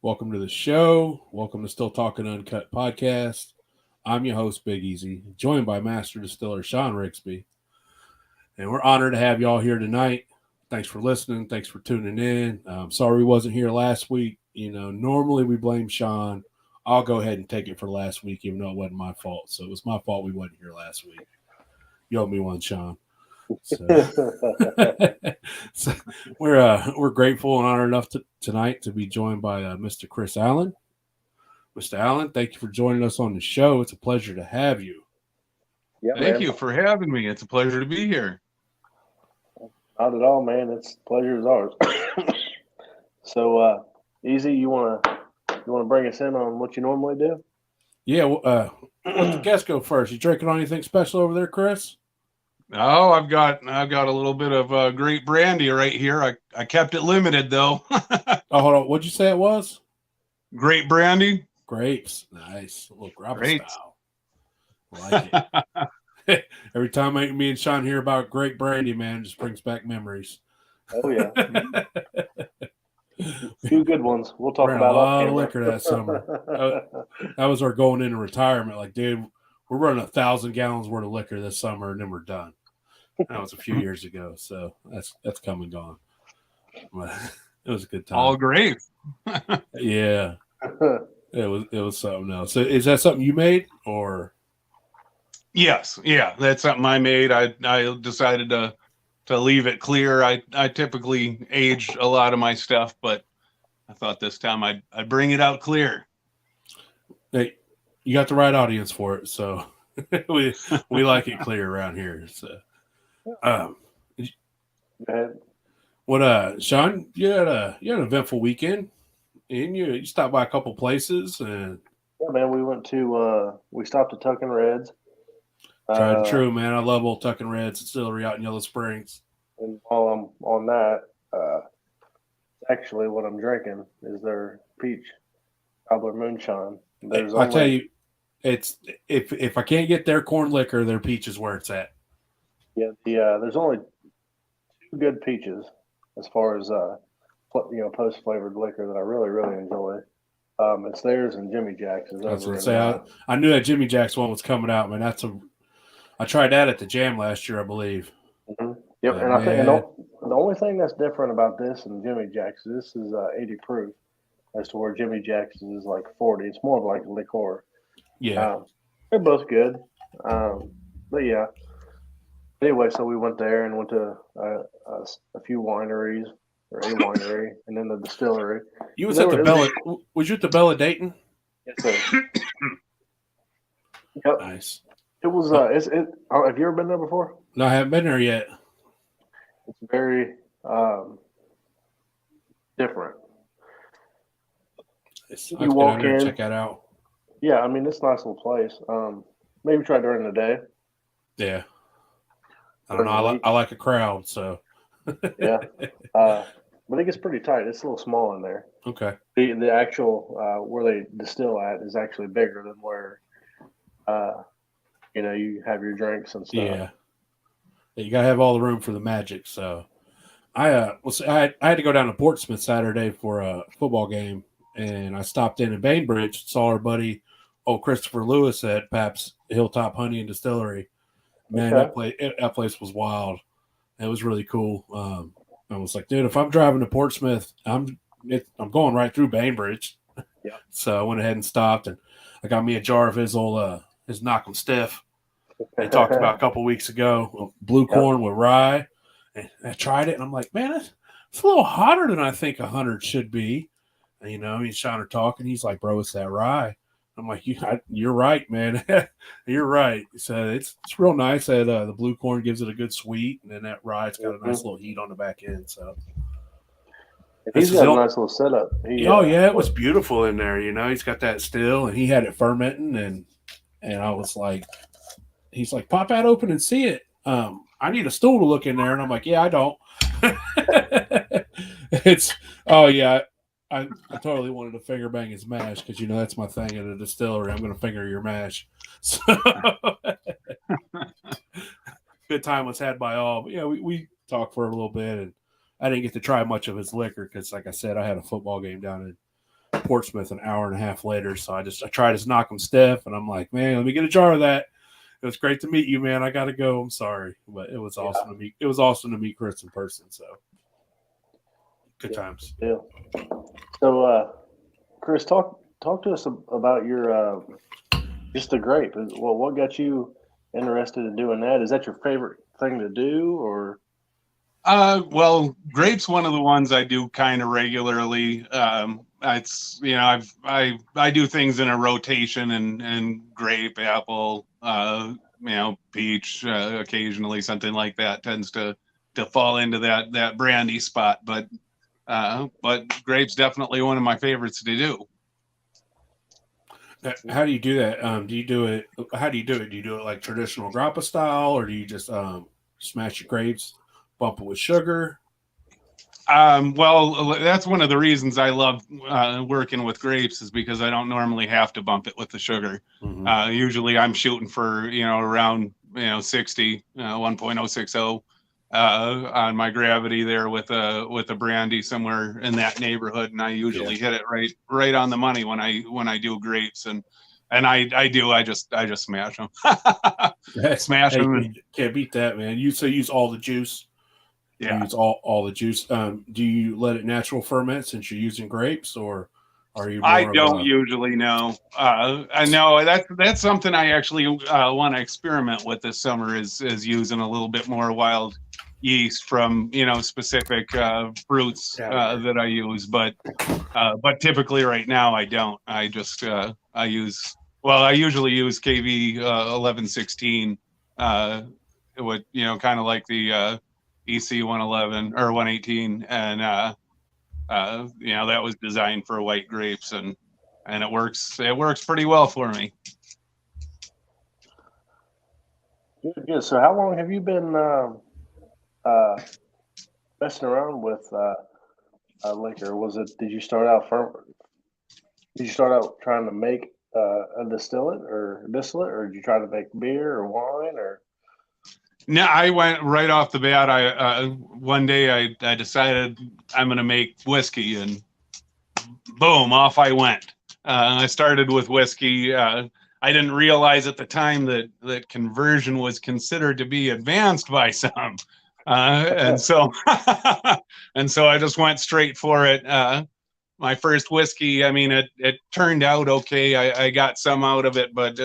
Welcome to the show. Welcome to Still Talking Uncut podcast. I'm your host, Big Easy, joined by Master Distiller Sean Rigsby. And we're honored to have y'all here tonight. Thanks for listening. Thanks for tuning in. Sorry we wasn't here last week. Normally we blame Sean. I'll go ahead and take it for last week, even though it wasn't my fault. So it was my fault we wasn't here last week. You owe me one, Sean. So, so we're grateful and honored enough tonight to be joined by Mr. Chris Allen. Mr. Allen, thank you for joining us on the show. It's a pleasure to have you. Yeah, Thank man. you for having me. It's a pleasure to be here. Not at all, man. It's pleasure is ours. So, Easy, you wanna bring us in on what you normally do? Yeah, let the guest go first. You drinking on anything special over there, Chris? Oh, I've got a little bit of great brandy right here. I kept it limited though. Oh, hold on. What'd you say it was? Great brandy. Grapes. Nice. A little grappa Great. style. I like it. Every time me and Sean hear about great brandy, man, it just brings back memories. Oh yeah, a few good ones. We'll talk Ran a about off lot of camera. liquor that summer. That was our going into retirement. Like, dude, we're running 1,000 gallons worth of liquor this summer, and then we're done. That was a few years ago, so that's come and gone. But it was a good time. All great. Yeah, it was something else. So is that something you made, or? Yes, yeah, that's something I made. I decided to leave it clear. I typically age a lot of my stuff, but I thought this time I'd bring it out clear. Hey, you got the right audience for it, so we like it clear around here. So, Go ahead. what Sean, you had an eventful weekend, and you stopped by a couple places and Yeah, man. We stopped at Tucking Reds. tried and true, man. I love old Tucking Reds Distillery out in Yellow Springs. And while I'm on that, actually, what I'm drinking is their peach cobbler moonshine. I tell you, it's if I can't get their corn liquor, their peach is where it's at. Yeah, there's only two good peaches as far as post flavored liquor that I really enjoy. It's theirs and Jimmy Jack's is I was over. gonna say I knew that Jimmy Jack's one was coming out, man. I tried that at the Jam last year, I believe. Yep, But, and I think man, the only thing that's different about this and Jimmy Jack's, this is 80 proof, as to where Jimmy Jack's is like 40. It's more of like a liqueur. yeah, They're both good, but yeah. Anyway, so we went there and went to a few wineries, or a winery, and then the distillery. you was at the Bella. Was you at the Bella Dayton? Yes, sir. Yep. Nice. It was. Have you ever been there before? No, I haven't been there yet. It's very different. You walk in, check that out. Yeah, I mean it's a nice little place. Maybe try during the day. Yeah, I don't know. I like a crowd, so yeah. But it gets pretty tight. It's a little small in there. Okay. The actual where they distill at is actually bigger than where you have your drinks and stuff. Yeah. You gotta have all the room for the magic. So I had to go down to Portsmouth Saturday for a football game, and I stopped in Bainbridge, saw our buddy Christopher Lewis at Pabst Hilltop Honey and Distillery. Man, that place was wild. It was really cool. I was like, dude, if I'm driving to Portsmouth, I'm going right through Bainbridge. Yeah. So I went ahead and stopped, and I got me a jar of his old his Knock 'em Stiff. They talked about a couple weeks ago, blue corn with rye. And I tried it, and I'm like, man, it's a little hotter than I think 100 should be. And, me and Sean are talking. He's like, bro, it's that rye. I'm like, you're right, man. You're right. So it's real nice. That the blue corn gives it a good sweet, and then that rye's got a nice little heat on the back end. So he's got a nice little setup. Yeah, it was beautiful in there. He's got that still, and he had it fermenting, and I was like, he's like, pop that open and see it. I need a stool to look in there, and I'm like, yeah, I don't. I totally wanted to finger bang his mash because that's my thing at a distillery. I'm going to finger your mash. So good time was had by all. But yeah, we talked for a little bit, and I didn't get to try much of his liquor because, like I said, I had a football game down in Portsmouth an hour and a half later. So I tried his Knock 'em Stiff, and I'm like, man, let me get a jar of that. It was great to meet you, man. I gotta go. I'm sorry, but it was awesome to meet. It was awesome to meet Chris in person. So good times. Yeah. So, Chris, talk to us about your just the grape. Well, what got you interested in doing that? Is that your favorite thing to do, or? Well, grape's one of the ones I do kind of regularly. It's I do things in a rotation, and grape, apple, peach, occasionally something like that tends to fall into that brandy spot. But grape's definitely one of my favorites to do. How do you do that? Do you do it? How do you do it? Do you do it like traditional grappa style, or do you just smash your grapes, bump it with sugar? Well, that's one of the reasons I love working with grapes, is because I don't normally have to bump it with the sugar. Mm-hmm. Usually I'm shooting for, around, 60, 1.060 on my gravity there with a brandy somewhere in that neighborhood. And I usually hit it right on the money when I do grapes. And I just smash them. Smash them. And, can't beat that, man. You use all the juice. Yeah. You use all the juice. Do you let it natural ferment since you're using grapes, or are you? I don't usually know. I know that's something I actually want to experiment with this summer is using a little bit more wild yeast from specific fruits that I use, but typically right now I don't. I just I usually use KV 1116, what kind of like the EC 111 or 118, and that was designed for white grapes, and it works pretty well for me. Good. So how long have you been messing around with liquor? Did you start out trying to make a distillate, or did you try to make beer or wine, or? No, I went right off the bat. One day I decided I'm going to make whiskey, and boom, off I went. I started with whiskey. I didn't realize at the time that conversion was considered to be advanced by some, and so I just went straight for it. My first whiskey, I mean, it turned out okay. I got some out of it, but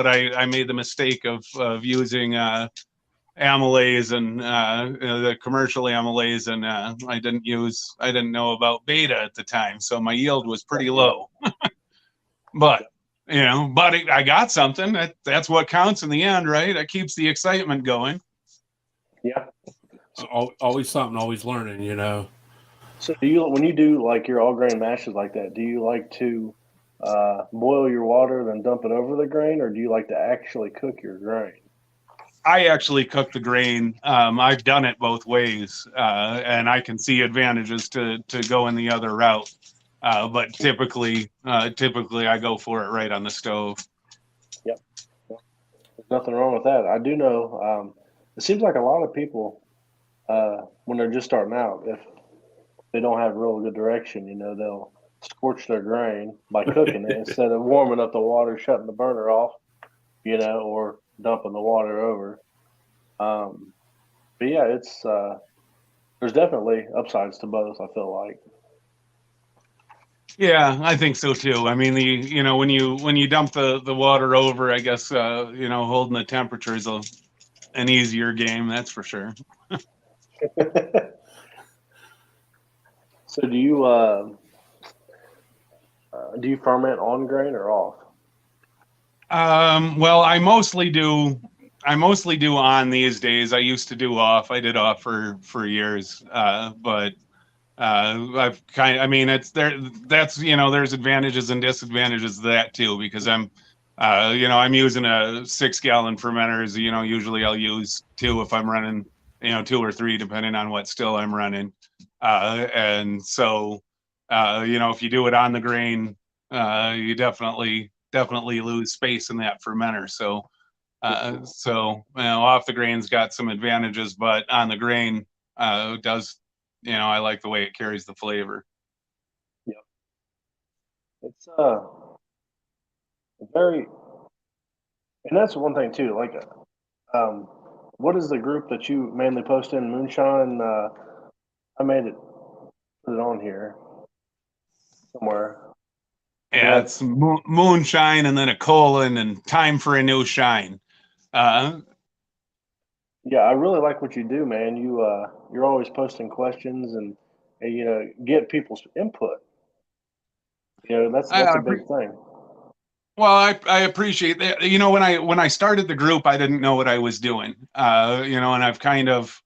I made the mistake of using amylase and the commercial amylase, and I didn't know about beta at the time, so my yield was pretty low. but I got something. That's what counts in the end, right? That keeps the excitement going. Yeah. Always something, always learning, So when you do like your all grain mashes like that, do you like to boil your water then dump it over the grain, or do you like to actually cook your grain? I actually cook the grain. I've done it both ways, and I can see advantages to going the other route. But typically I go for it right on the stove. Yep. There's nothing wrong with that. I do know. It seems like a lot of people, when they're just starting out, if they don't have real good direction, they'll scorch their grain by cooking it instead of warming up the water, shutting the burner off, or dumping the water over. But yeah, it's there's definitely upsides to both, I feel like. Yeah, I think so too. I mean, when you dump the water over, I guess holding the temperature is an easier game, that's for sure. So do you ferment on grain or off? Well, I mostly do on these days. I used to do off. I did off for years. But it's there. That's there's advantages and disadvantages to that too, because I'm using a 6-gallon fermenter. Usually I'll use 2 if I'm running 2 or 3 depending on what still I'm running. And so if you do it on the grain, you definitely lose space in that fermenter. So off the grain's got some advantages, but on the grain does I like the way it carries the flavor. Yep. It's very, and that's one thing too. Like, um, what is the group that you mainly post in? Moonshine. I made it, put it on here somewhere. Yeah, it's moonshine and then a colon and time for a new shine. Uh, Yeah, I really like what you do, man. You're always posting questions and get people's input. That's I, a big thing. Well, I appreciate that. When I started the group, I didn't know what I was doing. And I've kind of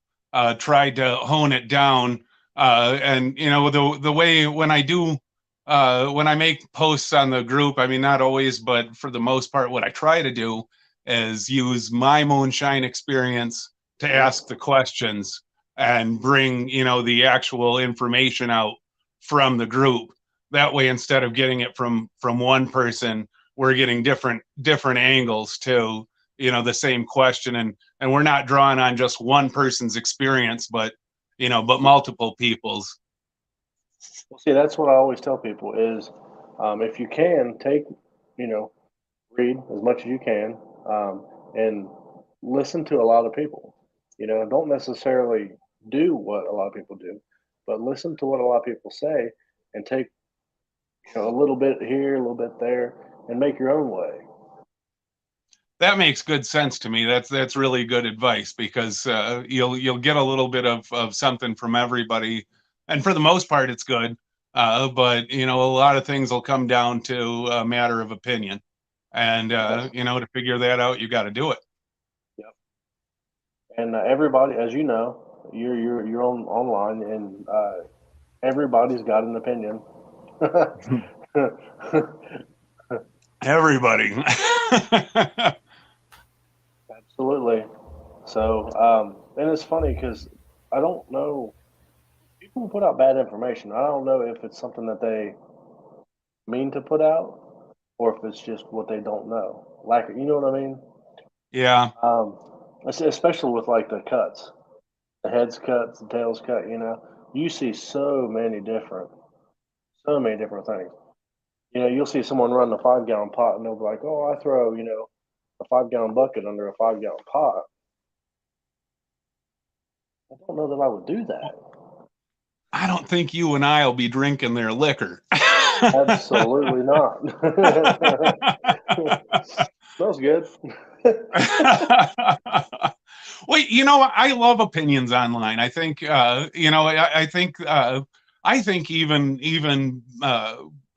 tried to hone it down. And the way when I make posts on the group, I mean not always, but for the most part, what I try to do is use my moonshine experience to ask the questions and bring the actual information out from the group. That way, instead of getting it from one person, we're getting different angles to the same question, and we're not drawing on just one person's experience, but multiple people's. Well, see, that's what I always tell people is, if you can take, read as much as you can, and listen to a lot of people. Don't necessarily do what a lot of people do, but listen to what a lot of people say and take, a little bit here, a little bit there, and make your own way. That makes good sense to me. That's really good advice, because you'll get a little bit of something from everybody, and for the most part, it's good. But a lot of things will come down to a matter of opinion, and to figure that out, you got to do it. Yep. And everybody, as you know, you're on online, and everybody's got an opinion. Everybody. Absolutely. So, and it's funny because I don't know. People put out bad information. I don't know if it's something that they mean to put out or if it's just what they don't know. Like, you know what I mean? Yeah. Especially with like the cuts, the heads cut, the tails cut. You see so many different things. You'll see someone run a 5 gallon pot and they'll be like, "Oh, I throw a 5 gallon bucket under a 5 gallon pot." I don't know that I would do that. I don't think you and I will be drinking their liquor. Absolutely not. Smells good. Well, I love opinions online. I think, I think even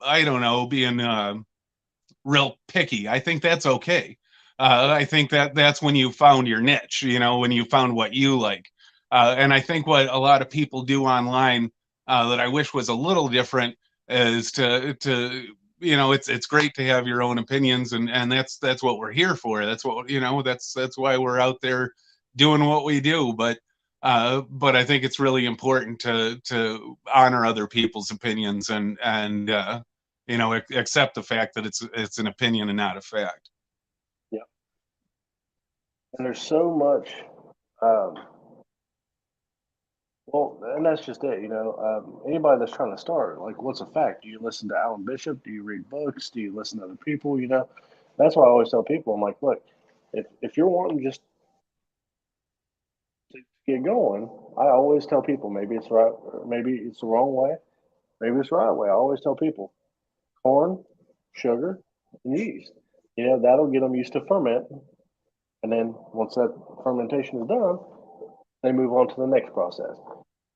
I don't know, being real picky, I think that's okay. I think that's when you found your niche. When you found what you like. And I think what a lot of people do online that I wish was a little different is to it's great to have your own opinions, and that's what we're here for. That's what that's why we're out there doing what we do. But I think it's really important to honor other people's opinions, and accept the fact that it's an opinion and not a fact. Yeah. And there's so much. Um, well, and that's just it. Anybody that's trying to start, like, what's a fact? Do you listen to Alan Bishop? Do you read books? Do you listen to other people? That's why I always tell people, I'm like, look, if you're wanting just to get going, I always tell people maybe it's right, or maybe it's the wrong way, maybe it's the right way. I always tell people corn, sugar, and yeast. That'll get them used to ferment. And then once that fermentation is done, they move on to the next process.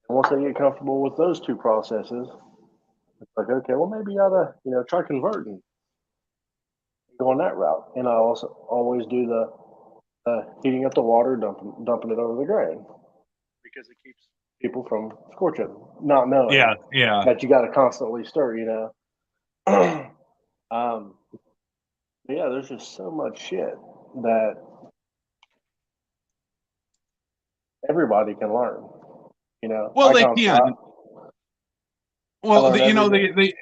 And once they get comfortable with those two processes, it's like, okay, well, maybe you ought to, try converting, going that route. And I also always do the heating up the water, dumping it over the grain, because it keeps people from scorching, not knowing Yeah. that you got to constantly stir. um, yeah, there's just so much shit that everybody can learn. Well, I they constantly, can. I Well, learn every day.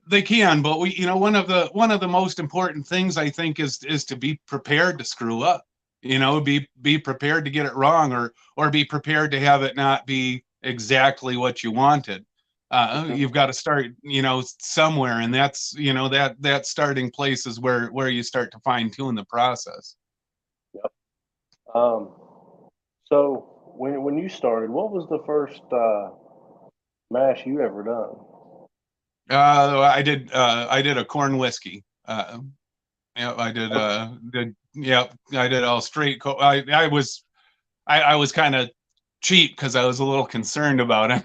they can, but one of the most important things, I think, is to be prepared to screw up. Be prepared to get it wrong, or be prepared to have it not be exactly what you wanted. You've got to start, somewhere, and that's, that starting place is where you start to fine tune the process. Yep. So when you started, what was the first mash you ever done? I did a corn whiskey. Yeah, I did all straight. I was kind of cheap because I was a little concerned about it.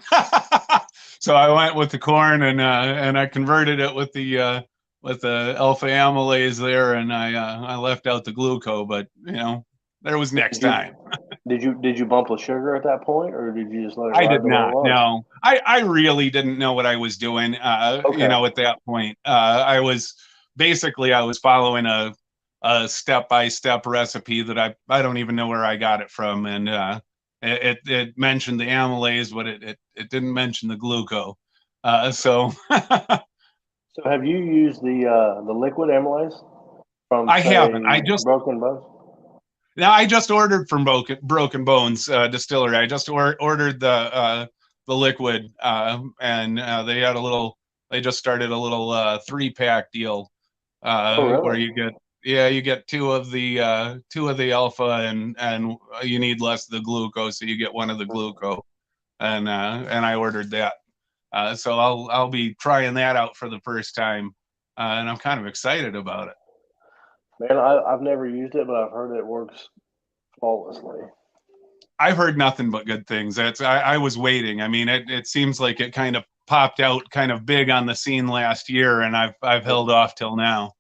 So I went with the corn, and I converted it with the alpha amylase there, and I left out the glucose, but there was next Did you time. did you bump the sugar at that point, or did you just let it I ride did the way it not. was? No, I really didn't know what I was doing. Okay. At that point, I was following a step-by-step recipe that I don't even know where I got it from, and it mentioned the amylase, but it didn't mention the glucose. So So have you used the liquid amylase from I haven't. say Broken Bones? Now I just ordered from Broken Bones Distillery. I just ordered the liquid, and they just started a little 3-pack deal Oh, where really? you get two of the alpha, and you need less of the glucose, so you get one of the glucose, and I ordered that. So I'll be trying that out for the first time, and I'm kind of excited about it. Man, I've never used it, but I've heard it works flawlessly. I've heard nothing but good things. I was waiting. I mean, it seems like it kind of popped out kind of big on the scene last year, and I've held off till now.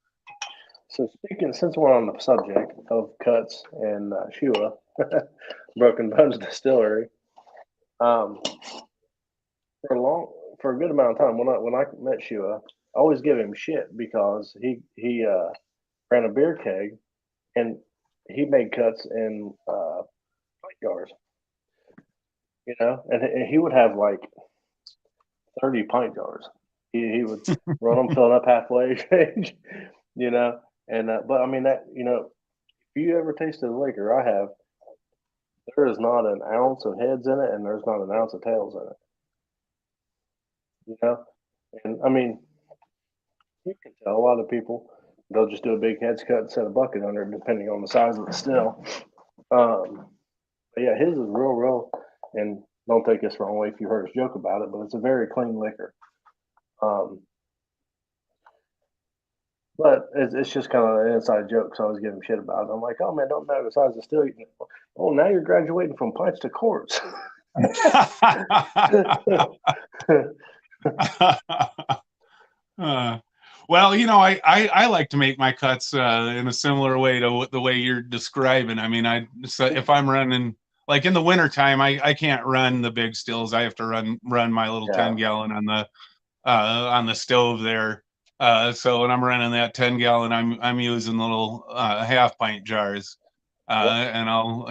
So since we're on the subject of cuts and Shua, Broken Bones Distillery, um, for a good amount of time when I met Shua, I always give him shit because he ran a beer keg and he made cuts in pint jars, and he would have like 30 pint jars. He would run them filling up halfway, you know. And but I mean that if you ever tasted a liquor, I have. There is not an ounce of heads in it, and there's not an ounce of tails in it. You know, and I mean you can tell a lot of people they'll just do a big heads cut and set a bucket under it, depending on the size of the still. But yeah, his is real, and don't take this wrong way if you heard us joke about it, but it's a very clean liquor. Um, but it's just kind of an inside joke, so I was giving shit about it. I'm like, oh man, don't matter the size of the still. Oh, now you're graduating from pints to quarts. Well, I like to make my cuts in a similar way to the way you're describing. I mean, if I'm running like in the wintertime, I can't run the big stills. I have to run my little 10-gallon on the stove there. So when I'm running that 10-gallon, I'm using little half pint jars, and I'll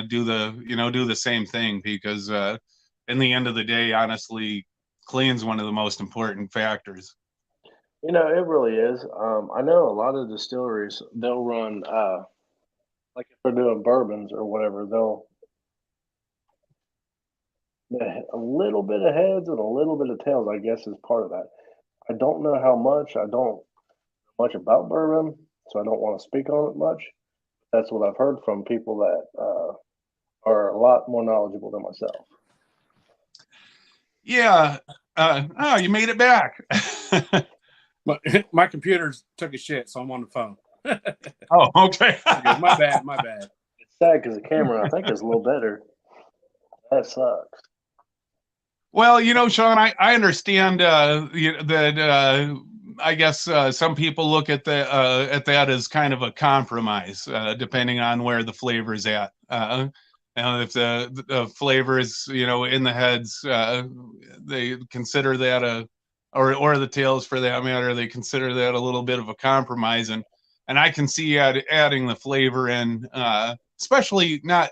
do the same thing because in the end of the day, honestly, clean's one of the most important factors. It really is. I know a lot of distilleries they'll run like if they're doing bourbons or whatever, they'll a little bit of heads and a little bit of tails. I guess is part of that. I don't know how much. I don't know much about bourbon, so I don't want to speak on it much. That's what I've heard from people that are a lot more knowledgeable than myself. Yeah. Oh, you made it back. My computer's took a shit, so I'm on the phone. Oh, okay. My bad. It's sad because the camera, I think, is a little better. That sucks. Well, Sean, I understand that I guess some people look at that as kind of a compromise, depending on where the flavor is at. If the flavor is in the heads, they consider that or the tails for that matter, they consider that a little bit of a compromise, and I can see adding the flavor in, especially not.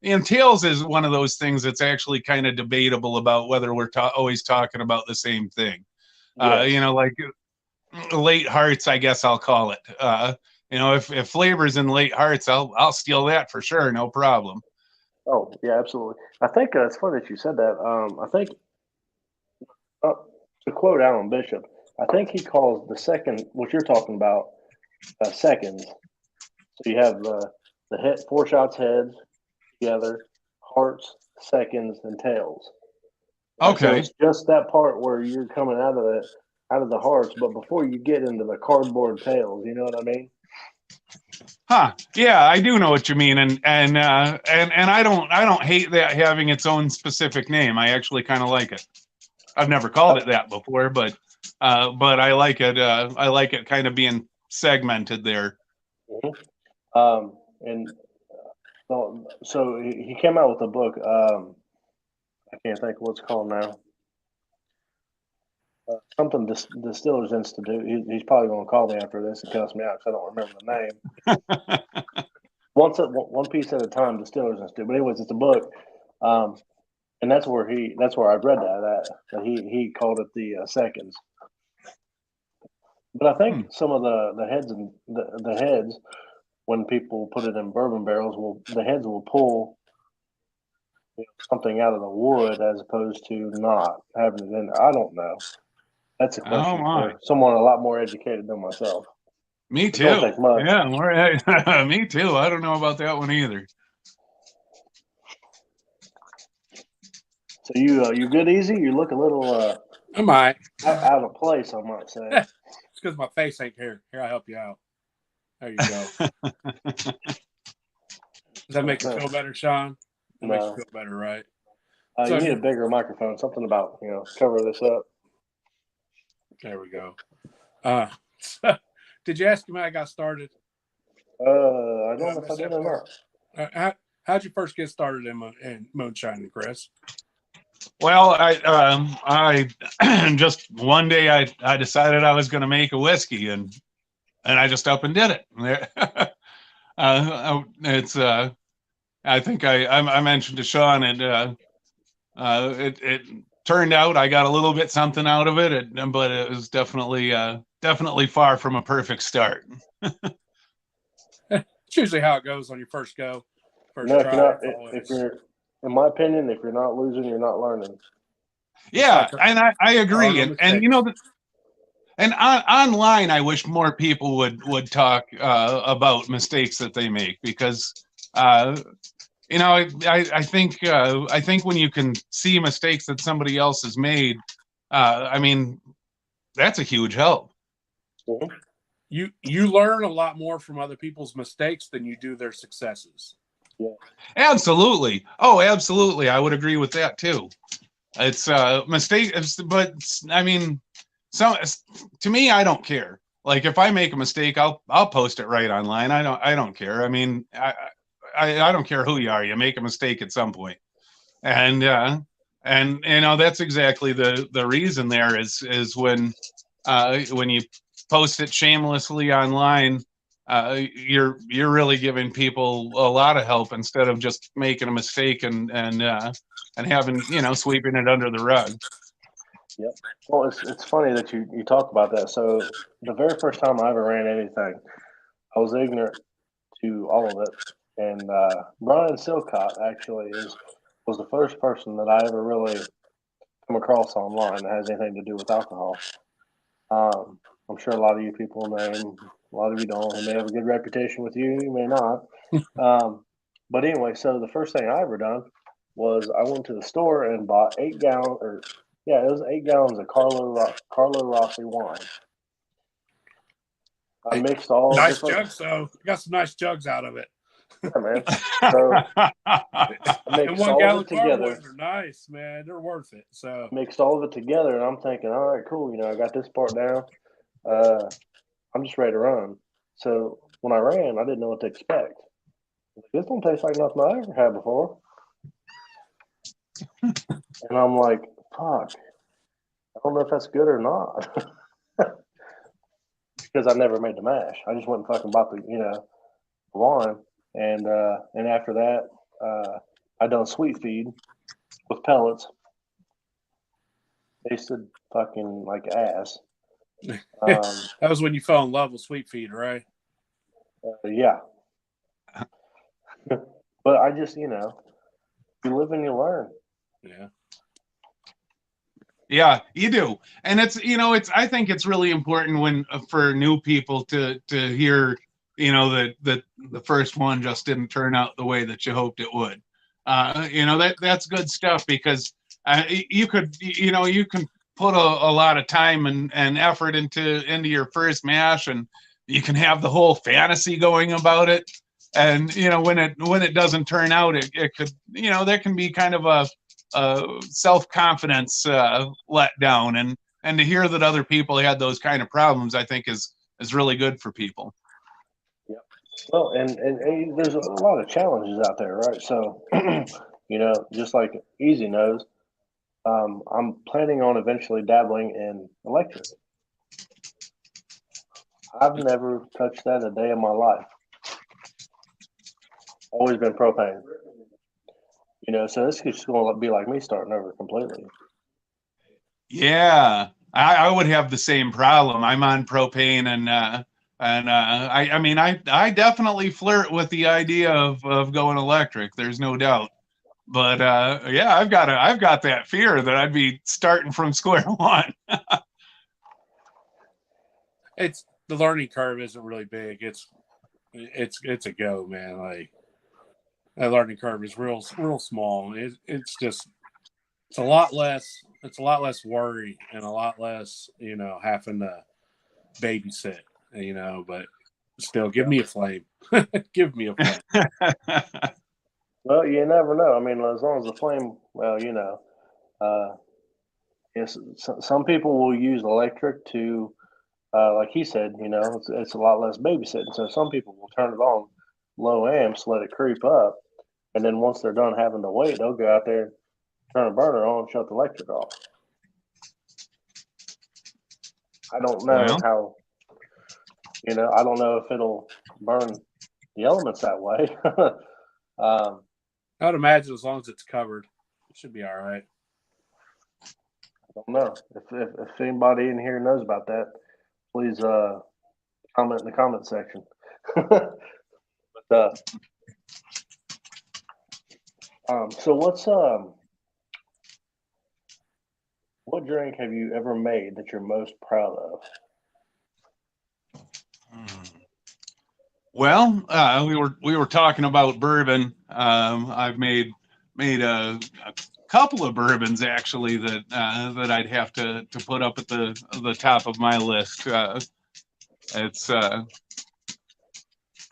And tails is one of those things that's actually kind of debatable about whether we're always talking about the same thing. Yes. Like late hearts, I guess I'll call it. If flavor's in late hearts, I'll steal that for sure, no problem. Oh yeah, absolutely. I think it's funny that you said that. I think To quote Alan Bishop, I think he calls the second, what you're talking about, seconds. So you have the head, 4 shots heads together, hearts, seconds, and tails. And so Okay. it's just that part where you're coming out of the hearts, but before you get into the cardboard tails, you know what I mean? Huh. Yeah, I do know what you mean, and I don't hate that having its own specific name. I actually kind of like it. I've never called it that before, but I like it. I like it kind of being segmented there. And so he came out with a book. I can't think of what it's called now. Something Distillers Institute. He's probably going to call me after this and cuss me out because I don't remember the name. One piece at a time, Distillers Institute. But anyways, it's a book, and that's where I've read that he called it the seconds. But I think some of the heads and the heads, when people put it in bourbon barrels, the heads will pull something out of the wood as opposed to not having it in there. I don't know. That's a question for someone a lot more educated than myself. Me It don't too. take much. Yeah, me too. I don't know about that one either. So you good, easy? You look a little I might. out of place, I might say. It's because my face ain't here. Here, I'll help you out. There you go. Does that make you feel better, Sean? That makes you feel better, right? You need a bigger microphone. Something about cover this up. There we go. Did you ask him how I got started? I don't know if I did or not. How'd you first get started in moonshine, Chris? Well, I just one day I decided I was going to make a whiskey, and I just up and did it. It's I think I mentioned to Sean, and it turned out I got a little bit something out of it, but it was definitely far from a perfect start. It's usually how it goes on your first go. If you're, in my opinion, if you're not losing, you're not learning. Yeah, and I agree, and and online, I wish more people would talk about mistakes that they make, because I think when you can see mistakes that somebody else has made, I mean, that's a huge help. Mm-hmm. You learn a lot more from other people's mistakes than you do their successes. Yeah. Absolutely. Oh, absolutely. I would agree with that too. It's mistakes, but I mean, to me, I don't care. Like, if I make a mistake, I'll post it right online. I don't care. I mean, I don't care who you are. You make a mistake at some point, and that's exactly the reason there is when you post it shamelessly online, you're really giving people a lot of help instead of just making a mistake and having sweeping it under the rug. Yep. Well, it's funny that you talk about that. So the very first time I ever ran anything, I was ignorant to all of it, and Brian Silcott actually was the first person that I ever really come across online that has anything to do with alcohol. I'm sure a lot of you people know him. A lot of you don't. He may have a good reputation with you. You may not. But anyway, so the first thing I ever done was I went to the store and bought 8 gallons, it was 8 gallons of Carlo Rossi wine. I mixed all nice jugs, though. You got some nice jugs out of it. Yeah, man. So and 1 gallon carboys are nice, man. They're worth it. So mixed all of it together, and I'm thinking, all right, cool. I got this part down. I'm just ready to run. So when I ran, I didn't know what to expect. This don't taste like nothing I ever had before. And I'm like, fuck. I don't know if that's good or not. Because I never made the mash. I just went and fucking bought the wine. And after that, I done sweet feed with pellets. Tasted fucking like ass. That was when you fell in love with sweet feed, right? Yeah. But I just, you live and you learn. Yeah. Yeah, you do. And I think it's really important when for new people to hear, that the first one just didn't turn out the way that you hoped it would. That's good stuff because you can put a lot of time and effort into your first mash, and you can have the whole fantasy going about it. And when it doesn't turn out, it could, that can be kind of a self-confidence let down, and to hear that other people had those kind of problems, I think is really good for people. Yeah. Well, and there's a lot of challenges out there, right? So, just like Easy knows, I'm planning on eventually dabbling in electric. I've never touched that a day in my life. Always been propane. So this is going to be like me starting over completely. Yeah, I would have the same problem. I'm on propane, I mean, I definitely flirt with the idea of going electric. There's no doubt. But yeah, I've got that fear that I'd be starting from square one. It's the learning curve isn't really big. It's a go, man. Like that learning curve is real small. It's a lot less. It's a lot less worry and a lot less, having to babysit. But still, give me a flame. Give me a flame. Well, you never know. I mean, as long as the flame, well, uh, yes, some people will use electric to, like he said, it's a lot less babysitting. So some people will turn it on low amps, let it creep up, and then once they're done having to wait, they'll go out there, turn a burner on, shut the electric off. I don't know Well, how, I don't know if it'll burn the elements that way. um, I would imagine as long as it's covered, it should be all right. I don't know if anybody in here knows about that. Please comment in the comment section. but so what drink have you ever made that you're most proud of? well, we were talking about bourbon. I've made a couple of bourbons actually that I'd have to put up at the top of my list. It's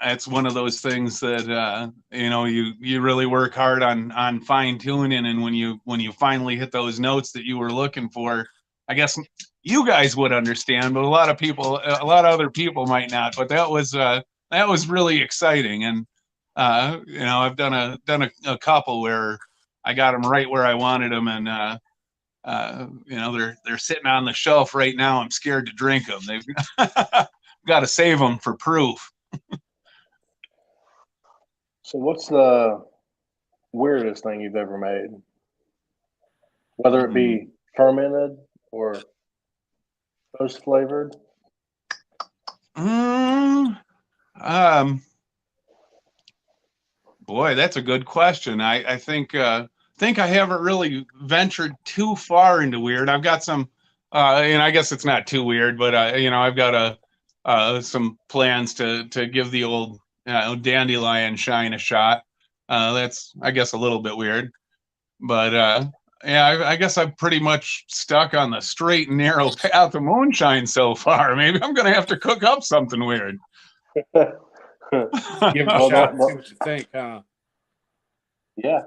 it's one of those things that you really work hard on fine tuning, and when you finally hit those notes that you were looking for, I guess you guys would understand, but a lot of other people might not. But that was really exciting, and I've done a couple where I got them right where I wanted them, and they're sitting on the shelf right now. I'm scared to drink them. They've got to save them for proof. So what's the weirdest thing you've ever made? Whether it Hmm. be fermented or post flavored? Mm, um, Boy, that's a good question. I think I haven't really ventured too far into weird. I've got some, and I guess it's not too weird, but I've got some plans to give the old dandelion shine a shot. That's, I guess, a little bit weird, but yeah, I guess I'm pretty much stuck on the straight and narrow path of moonshine so far. Maybe I'm gonna have to cook up something weird. Give it a well, shot and see what you think, huh? yeah,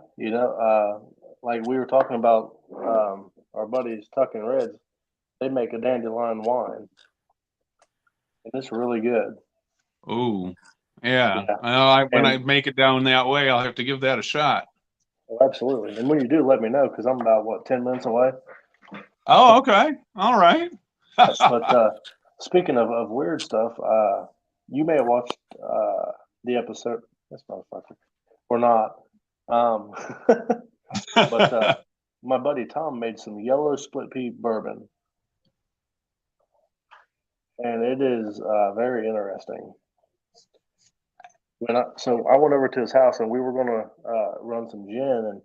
like we were talking about our buddies Tuck and Reds. They make a dandelion wine, and it's really good. Ooh, yeah. Yeah, Well, when I and make it down that way, I'll have to give that a shot. oh, absolutely. And when you do, let me know because I'm about 10 minutes away. Oh, okay. All right. But speaking of weird stuff, you may have watched the episode. This motherfucker, or not. Um, but my buddy Tom made some yellow split pea bourbon, and it is very interesting. So I went over to his house, and we were gonna run some gin, and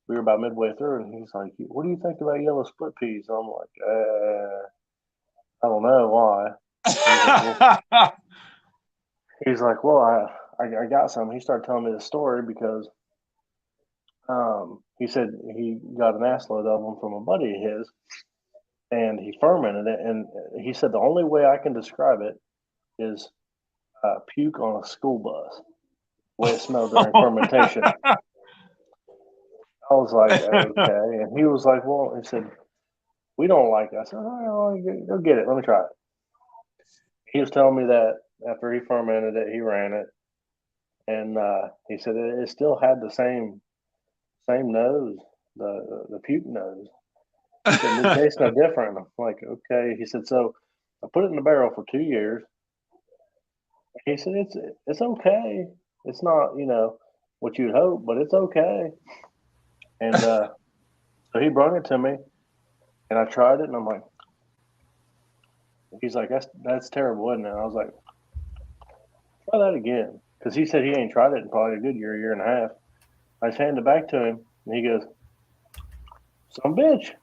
we were about midway through, and he's like, "What do you think about yellow split peas?" And I'm like, I don't know why. He's like, "Well, I got some." He started telling me the story because he said he got an ass load of them from a buddy of his, and he fermented it. And he said the only way I can describe it is puke on a school bus. The way it smelled during fermentation. I was like, okay. And he was like, well, he said, we don't like it. I said, all right, go get it. Let me try it. He was telling me that after he fermented it, he ran it. And he said it still had the same nose, the puke nose. He said, it tastes no different. I'm like, okay. He said, so I put it in the barrel for 2 years. He said, it's okay. It's not, what you'd hope, but it's okay. And so he brought it to me, and I tried it, and I'm like, he's like, that's terrible, isn't it? And I was like, try that again, because he said he ain't tried it in probably a good year and a half. I just handed it back to him, and he goes, some bitch.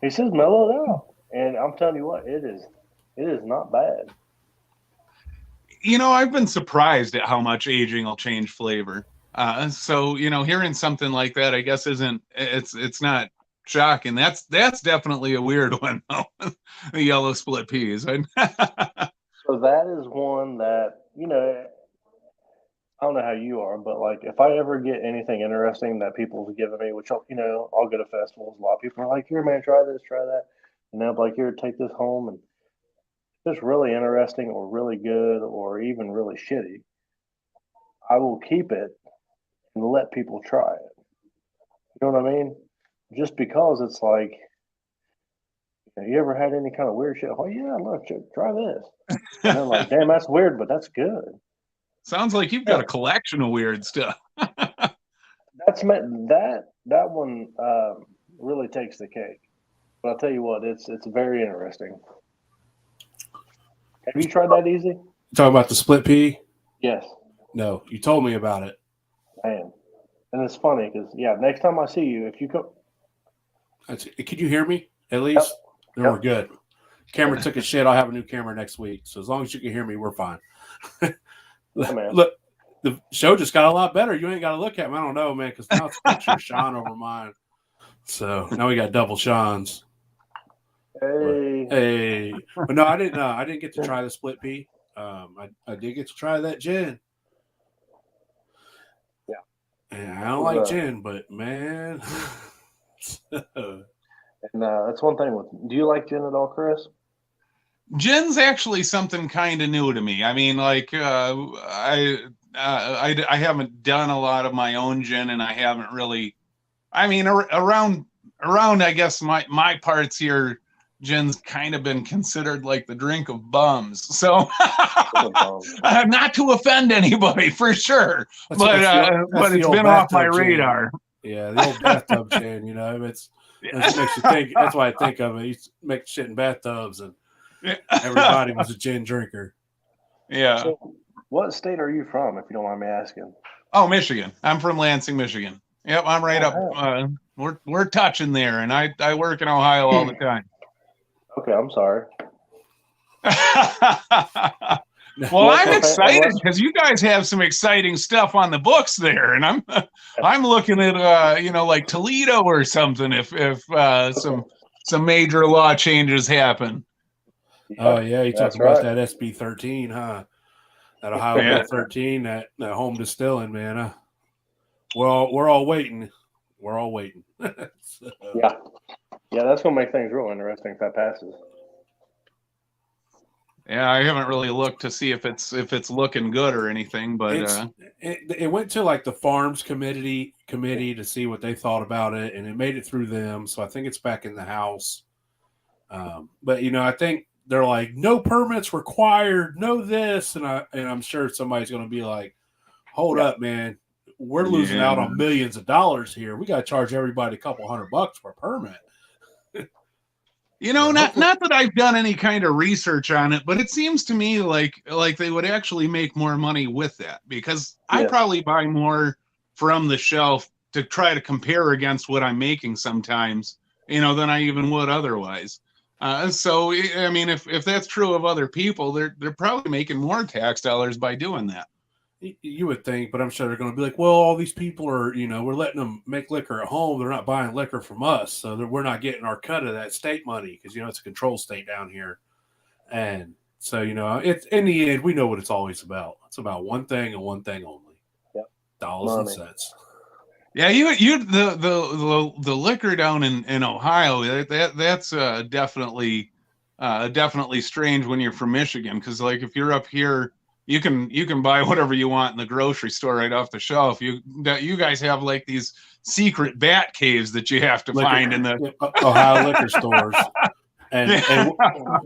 He says, mellow it out, and I'm telling you what, it is not bad. I've been surprised at how much aging will change flavor. So hearing something like that, I guess it's not shocking. That's definitely a weird one, though. The yellow split peas. So that is one that I don't know how you are, but like if I ever get anything interesting that people's giving me, which I'll go to festivals. A lot of people are like, "Here, man, try this, try that," and I'm like, "Here, take this home." And if it's really interesting, or really good, or even really shitty, I will keep it and let people try it. You know what I mean? Just because it's like, you ever had any kind of weird shit? Oh yeah, look, try this. And they're like, damn, that's weird, but that's good. Sounds like you've got a collection of weird stuff. That's that one really takes the cake. But I'll tell you what, it's very interesting. Have you tried that easy? You talking about the split pea? Yes. No, you told me about it. Man. And it's funny because, next time I see you, if you come. Could you hear me at least? Yep. Then we're good. Camera took a shit. I'll have a new camera next week. So as long as you can hear me, we're fine. Look, the show just got a lot better. You ain't got to look at me. I don't know, man, because now it's a picture of Sean over mine. So now we got double Sean's. Hey. But no, I didn't get to try the split pea. I did get to try that gin. Yeah. And I don't like gin, but man. And that's one thing. Do you like gin at all, Chris? Gin's actually something kind of new to me. I mean, like I haven't done a lot of my own gin, and I haven't really. I mean, around I guess my parts here, gin's kind of been considered like the drink of bums. So not to offend anybody for sure, but it's been off my radar. Yeah, the old bathtub gin. It makes you think. That's why I think of it. You make shit in bathtubs, and everybody was a gin drinker. Yeah. So what state are you from, if you don't mind me asking? Oh, Michigan. I'm from Lansing, Michigan. Yep, I'm right up. We're touching there, and I work in Ohio all the time. Okay, I'm sorry. Well, I'm excited because you guys have some exciting stuff on the books there, and I'm looking at like Toledo or something if some major law changes happen. Oh yeah, you talk about that SB 13, huh? That Ohio Bill 13, that home distilling, man. We're all waiting. We're all waiting. So. Yeah, that's gonna make things real interesting if that passes. Yeah, I haven't really looked to see if it's looking good or anything, but it went to like the Farms Committee to see what they thought about it, and it made it through them. So I think it's back in the House. But I think they're like, no permits required, no this, and I'm sure somebody's going to be like, hold up, man, we're losing out on millions of dollars here. We got to charge everybody a couple $100 for a permit. Not that I've done any kind of research on it, but it seems to me like they would actually make more money with that, because I probably buy more from the shelf to try to compare against what I'm making sometimes, than I even would otherwise. So I mean, if that's true of other people, they're probably making more tax dollars by doing that. You would think, but I'm sure they're going to be like, well, all these people are, we're letting them make liquor at home. They're not buying liquor from us, so we're not getting our cut of that state money because it's a control state down here. And so it's in the end, we know what it's always about. It's about one thing and one thing only: dollars and cents. Yeah, the liquor down in Ohio, that's definitely strange when you're from Michigan, because like if you're up here, you can buy whatever you want in the grocery store right off the shelf. You guys have like these secret bat caves that you have to find in the Ohio liquor stores, and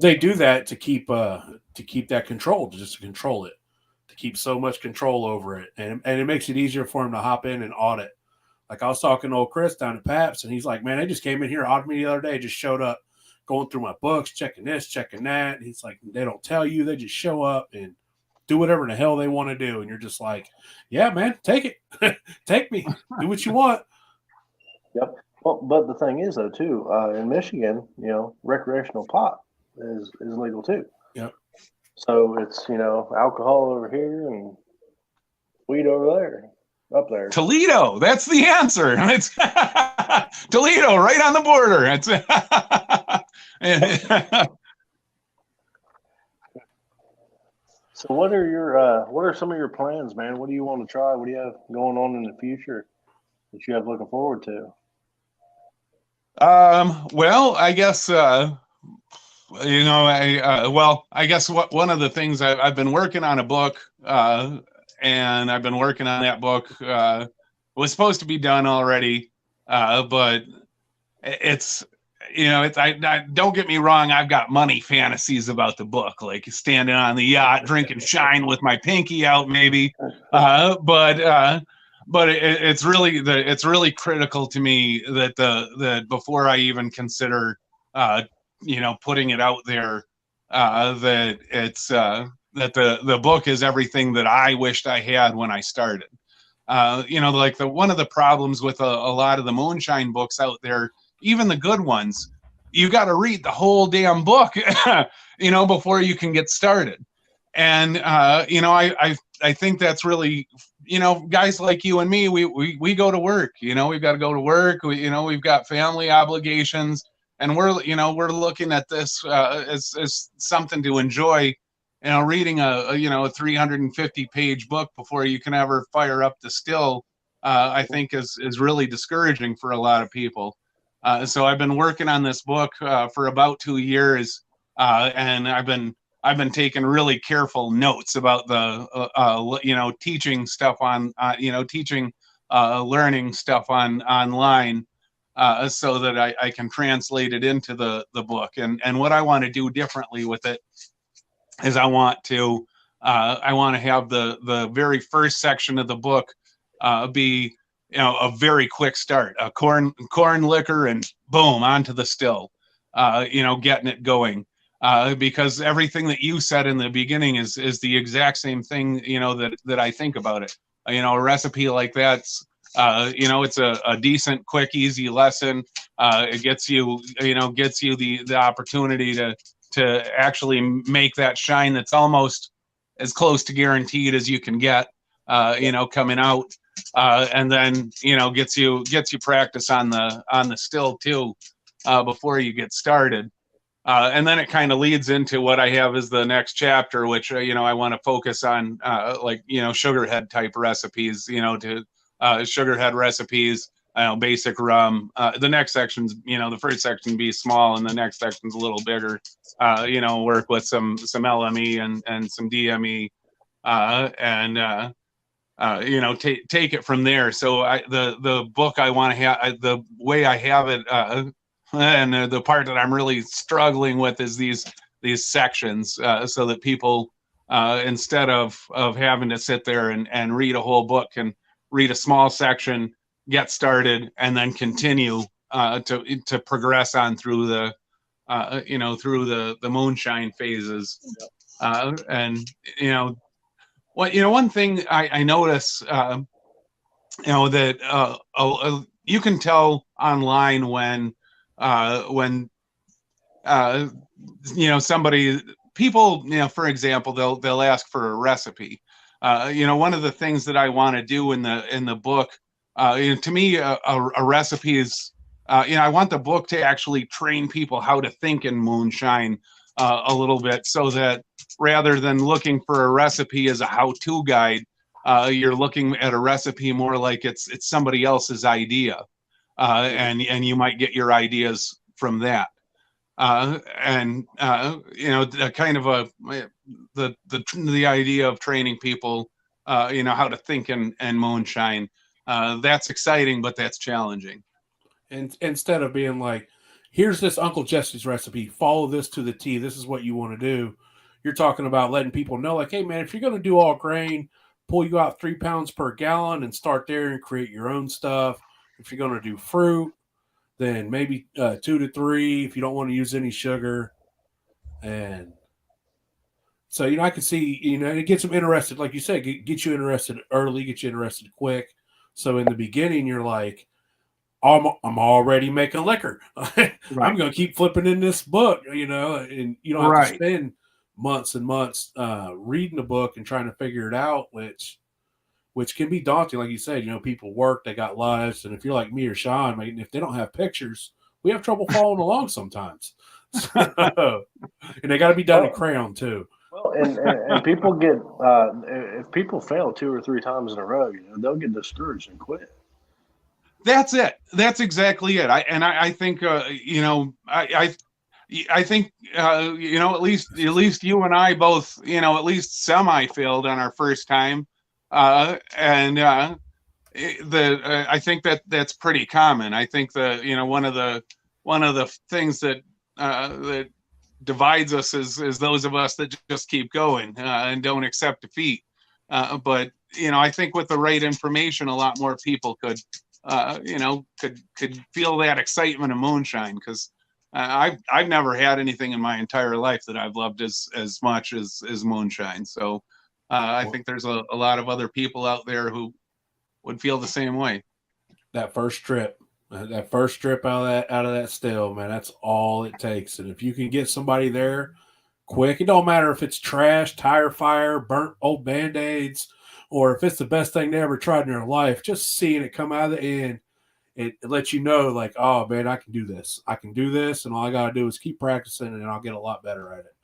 they do that to keep that control, just to control it, to keep so much control over it, and it makes it easier for them to hop in and audit. Like I was talking to old Chris down at Paps, and he's like, man, they just came in here, audited me the other day, just showed up, going through my books, checking this, checking that. And he's like, they don't tell you, they just show up and do whatever the hell they want to do. And you're just like, yeah, man, take it. Take me. Do what you want. Yep. Well, but the thing is, though, too, in Michigan, recreational pot is legal, too. Yep. So it's, alcohol over here and weed over there. Up there. Toledo, that's the answer. It's Toledo, right on the border. It's So what are some of your plans, man? What do you want to try? What do you have going on in the future that you have looking forward to? Well, I guess I guess one of the things I've been working on a book, and I've been working on that book. Was supposed to be done already, but it's I don't get me wrong. I've got money fantasies about the book, like standing on the yacht, drinking shine with my pinky out, maybe. But it's really critical to me that before I even consider putting it out there, that it's that the book is everything that I wished I had when I started. Like one of the problems with a lot of the Moonshine books out there, even the good ones, you got to read the whole damn book, before you can get started. And I think that's really, guys like you and me, we go to work. We've got to go to work. We've got family obligations, and we're looking at this as something to enjoy. Reading a 350 page book before you can ever fire up the still, I think is really discouraging for a lot of people. So I've been working on this book for about 2 years, and I've been taking really careful notes about the teaching stuff on learning stuff online, so that I can translate it into the book. And what I want to do differently with it is I want to have the very first section of the book be a very quick start, a corn liquor, and boom, onto the still, getting it going, because everything that you said in the beginning is the exact same thing that I think about it. A recipe like that's it's a decent, quick, easy lesson. It gets you the opportunity to actually make that shine that's almost as close to guaranteed as you can get, coming out, and then gets you practice on the still too, before you get started, and then it kind of leads into what I have as the next chapter, which I want to focus on, sugarhead type recipes, to sugarhead recipes. Basic rum. The next section's, the first section be small, and the next section's a little bigger. Work with some LME and some DME, and take it from there. So the book I want to have, the way I have it, and the part that I'm really struggling with is these sections, so that people, instead of having to sit there and read a whole book, can read a small section, get started, and then continue to progress on through the the Moonshine phases. And one thing I notice, that you can tell online when somebody, people, for example, they'll ask for a recipe. One of the things that I want to do in the book, to me, a recipe is, I want the book to actually train people how to think in moonshine a little bit, so that rather than looking for a recipe as a how-to guide, you're looking at a recipe more like it's somebody else's idea, and you might get your ideas from that. Kind of the idea of training people, how to think and moonshine. That's exciting, but that's challenging. And instead of being like, here's this Uncle Jesse's recipe, follow this to the T, this is what you want to do. You're talking about letting people know, like, hey, man, if you're going to do all grain, pull you out 3 pounds per gallon and start there and create your own stuff. If you're going to do fruit, then maybe 2 to 3 if you don't want to use any sugar. And so, I can see, it gets them interested. Like you said, get you interested early, get you interested quick. So in the beginning, you're like, I'm already making liquor. Right. I'm going to keep flipping in this book, and you don't have to spend months and months reading the book and trying to figure it out, which can be daunting. Like you said, people work, they got lives. And if you're like me or Sean, if they don't have pictures, we have trouble following along sometimes. So, and they got to be done in crayon too. Well, and people get, if people fail 2 or 3 times in a row, they'll get discouraged and quit. That's it. That's exactly it. I think, I think, at least you and I both, at least semi failed on our first time. I think that's pretty common. I think one of the things that divides us is those of us that just keep going and don't accept defeat. But I think with the right information, a lot more people could feel that excitement of moonshine, because I've never had anything in my entire life that I've loved as much as moonshine. So I think there's a lot of other people out there who would feel the same way. That first trip out of that still, man, that's all it takes. And if you can get somebody there quick, it don't matter if it's trash, tire fire, burnt old Band-Aids, or if it's the best thing they ever tried in their life, just seeing it come out of the end, it lets you know, like, oh, man, I can do this. I can do this, and all I got to do is keep practicing, and I'll get a lot better at it.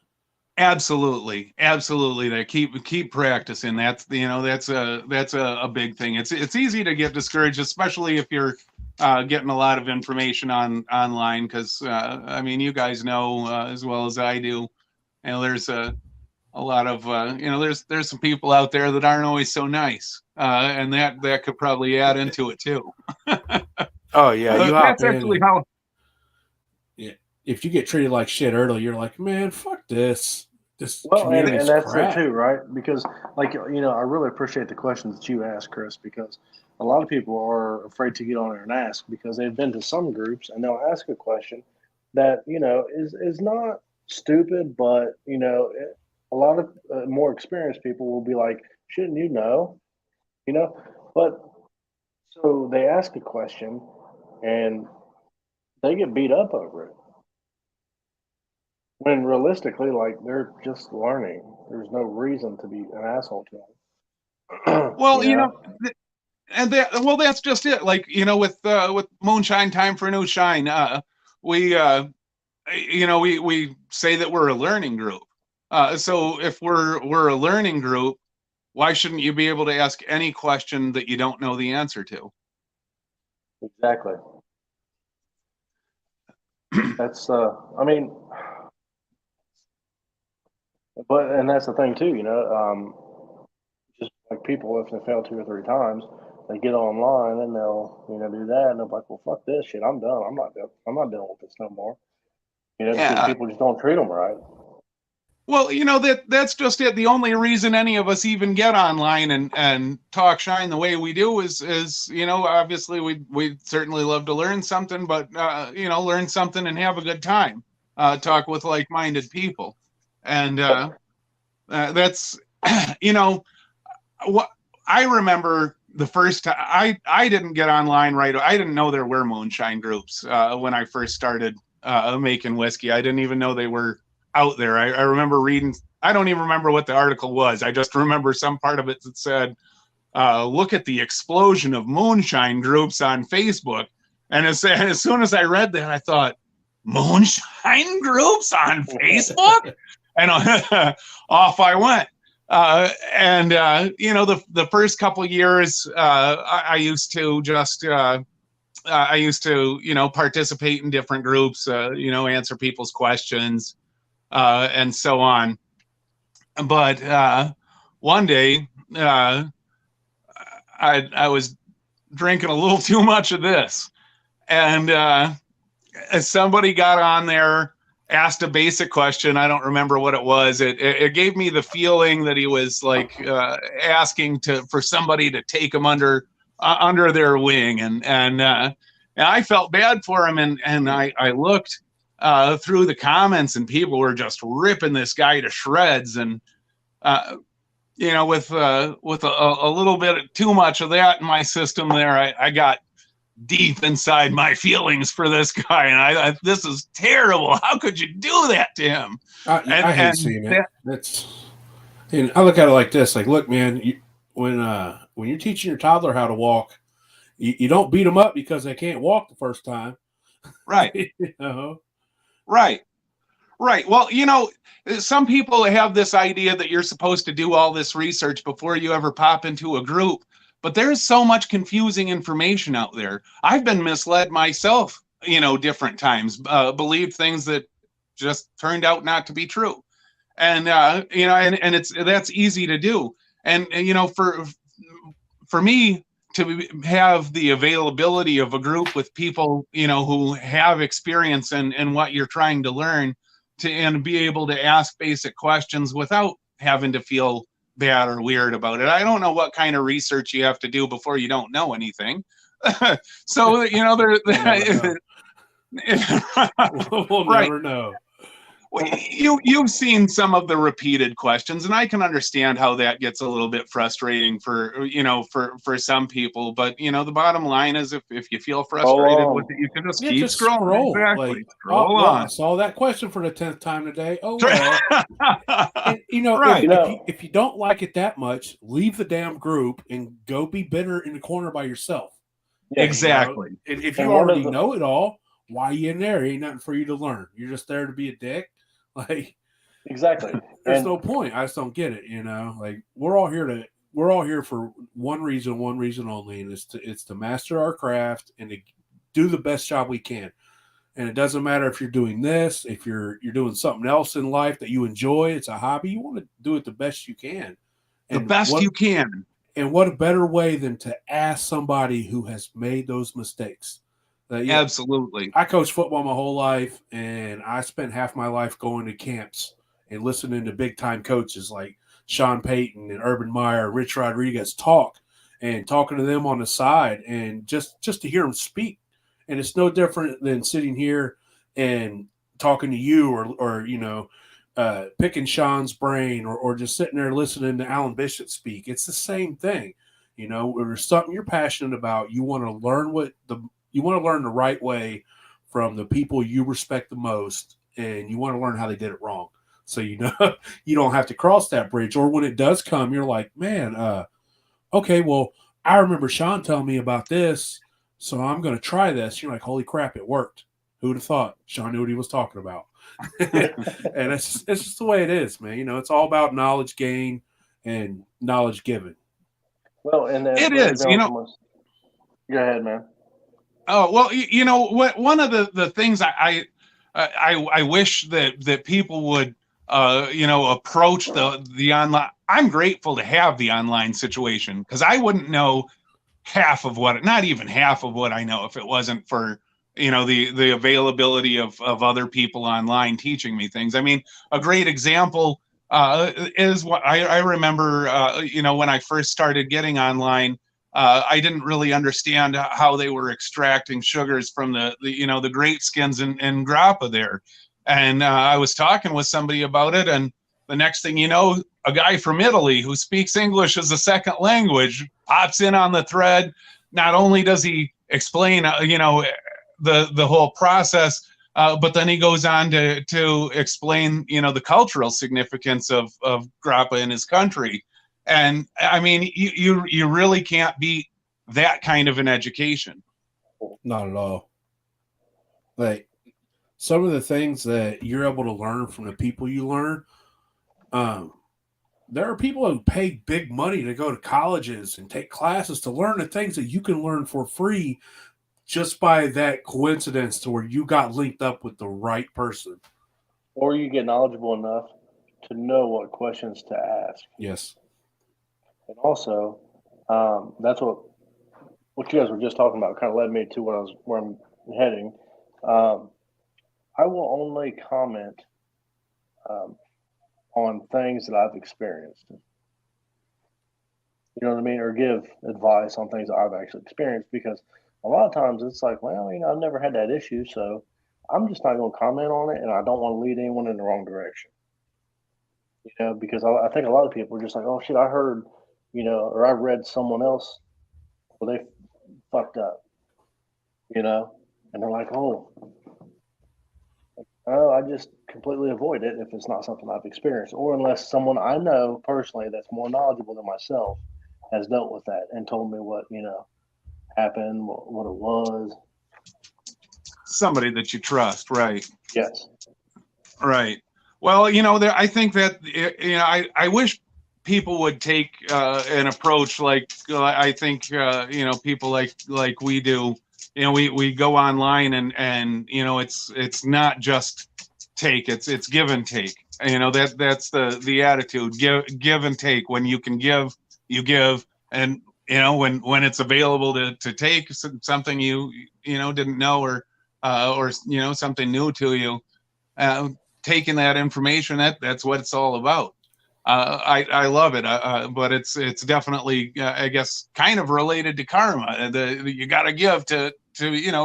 Absolutely. They keep practicing. That's a big thing. It's easy to get discouraged, especially if you're getting a lot of information online, because you guys know as well as I do, there's a lot of there's some people out there that aren't always so nice, and that could probably add into it too. Oh yeah, that's actually how. Yeah, if you get treated like shit early, you're like, man, fuck this. Well, and that's crap. It too, right? Because, I really appreciate the questions that you asked, Chris, because a lot of people are afraid to get on there and ask because they've been to some groups and they'll ask a question that is not stupid, but a lot of more experienced people will be like, shouldn't you know? But so they ask a question and they get beat up over it. When realistically, they're just learning. There's no reason to be an asshole to them. Well, that's just it. With Moonshine Time for New Shine, we say that we're a learning group. So if we're a learning group, why shouldn't you be able to ask any question that you don't know the answer to? Exactly. That's and that's the thing too, just like people, if they fail 2 or 3 times, they get online and they'll, do that, and they're like, well, fuck this shit, I'm done. I'm not dealing with this no more. Because people just don't treat them right. Well, that's just it. The only reason any of us even get online and talk shine the way we do is obviously we certainly love to learn something, but learn something and have a good time. Talk with like-minded people. And that's, what I remember the first time I didn't get online right. I didn't know there were moonshine groups when I first started making whiskey. I didn't even know they were out there. I remember reading. I don't even remember what the article was. I just remember some part of it that said, look at the explosion of moonshine groups on Facebook. And as soon as I read that, I thought, moonshine groups on Facebook? And off I went. The first couple of years, I used to participate in different groups, answer people's questions, and so on. But one day, I was drinking a little too much of this, and as somebody got on there, asked a basic question. I don't remember what it was. It gave me the feeling that he was like asking for somebody to take him under their wing, and I felt bad for him, and I looked through the comments, and people were just ripping this guy to shreds, and with a little bit too much of that in my system there, I got deep inside my feelings for this guy, and I this is terrible. How could you do that to him? I hate seeing it. And I look at it like this: like, look, man, when you're teaching your toddler how to walk, you don't beat them up because they can't walk the first time, right? Right. Well, some people have this idea that you're supposed to do all this research before you ever pop into a group. But there's so much confusing information out there. I've been misled myself, different times, believed things that just turned out not to be true. And, that's easy to do. And for me to have the availability of a group with people, who have experience in what you're trying to learn and be able to ask basic questions without having to feel bad or weird about it. I don't know what kind of research you have to do before you don't know anything. So we'll never know. Well, you've seen some of the repeated questions, and I can understand how that gets a little bit frustrating for some people. But the bottom line is, if you feel frustrated with it, you can just keep scrolling. Exactly. Like, scroll on. I saw that question for the 10th time today. Oh well. And, right. If you don't like it that much, leave the damn group and go be bitter in the corner by yourself. Yeah, exactly. And if you already know it all, why are you in there? Ain't nothing for you to learn. You're just there to be a dick. Like, exactly. There's no point. I just don't get it. Like, we're all here for one reason only, and it's to master our craft and to do the best job we can. And it doesn't matter if you're doing this, if you're doing something else in life that you enjoy, it's a hobby. You want to do it the best you can. And the best you can. And what a better way than to ask somebody who has made those mistakes. Absolutely. I coached football my whole life, and I spent half my life going to camps and listening to big-time coaches like Sean Payton and Urban Meyer, Rich Rodriguez talking to them on the side, and just to hear them speak. And it's no different than sitting here and talking to you or picking Sean's brain or just sitting there listening to Alan Bishop speak. It's the same thing. There's something you're passionate about. You want to learn the right way from the people you respect the most, and you want to learn how they did it wrong. So you don't have to cross that bridge. Or when it does come, you're like, man, okay, well, I remember Sean telling me about this, so I'm going to try this. You're like, holy crap, it worked. Who would have thought? Sean knew what he was talking about. And it's just the way it is, man. It's all about knowledge gain and knowledge given. Well, and it is. Go ahead, man. Oh, well, what one of the things I wish that people would approach the online. I'm grateful to have the online situation, because I wouldn't know not even half of what I know if it wasn't for the availability of other people online teaching me things. I mean, a great example is what I remember. When I first started getting online, I didn't really understand how they were extracting sugars from the grape skins and grappa there. And I was talking with somebody about it, and the next thing you know, a guy from Italy who speaks English as a second language pops in on the thread. Not only does he explain, the whole process, but then he goes on to explain, the cultural significance of grappa in his country. And I mean, you really can't beat that kind of an education. Not at all. Like some of the things that you're able to learn from the people you learn, there are people who pay big money to go to colleges and take classes to learn the things that you can learn for free just by that coincidence to where you got linked up with the right person. Or you get knowledgeable enough to know what questions to ask. Yes. And also, that's what you guys were just talking about kind of led me to where I'm heading. I will only comment on things that I've experienced. You know what I mean? Or give advice on things that I've actually experienced, because a lot of times it's like, well, I've never had that issue, so I'm just not going to comment on it, and I don't want to lead anyone in the wrong direction. Because I think a lot of people are just like, oh shit, I heard, or I read someone else, well, they fucked up, and they're like, oh, I just completely avoid it if it's not something I've experienced, or unless someone I know personally that's more knowledgeable than myself has dealt with that and told me what, happened, what it was. Somebody that you trust, right? Yes. Right. Well, I think that, I wish people would take an approach like I think, people like we do. We go online and it's not just take, it's give and take. That's the attitude. Give and take. When you can give, you give, and when it's available to take something you didn't know, or something new to you, taking that information, that's what it's all about. I love it, but it's definitely I guess kind of related to karma. You got to give to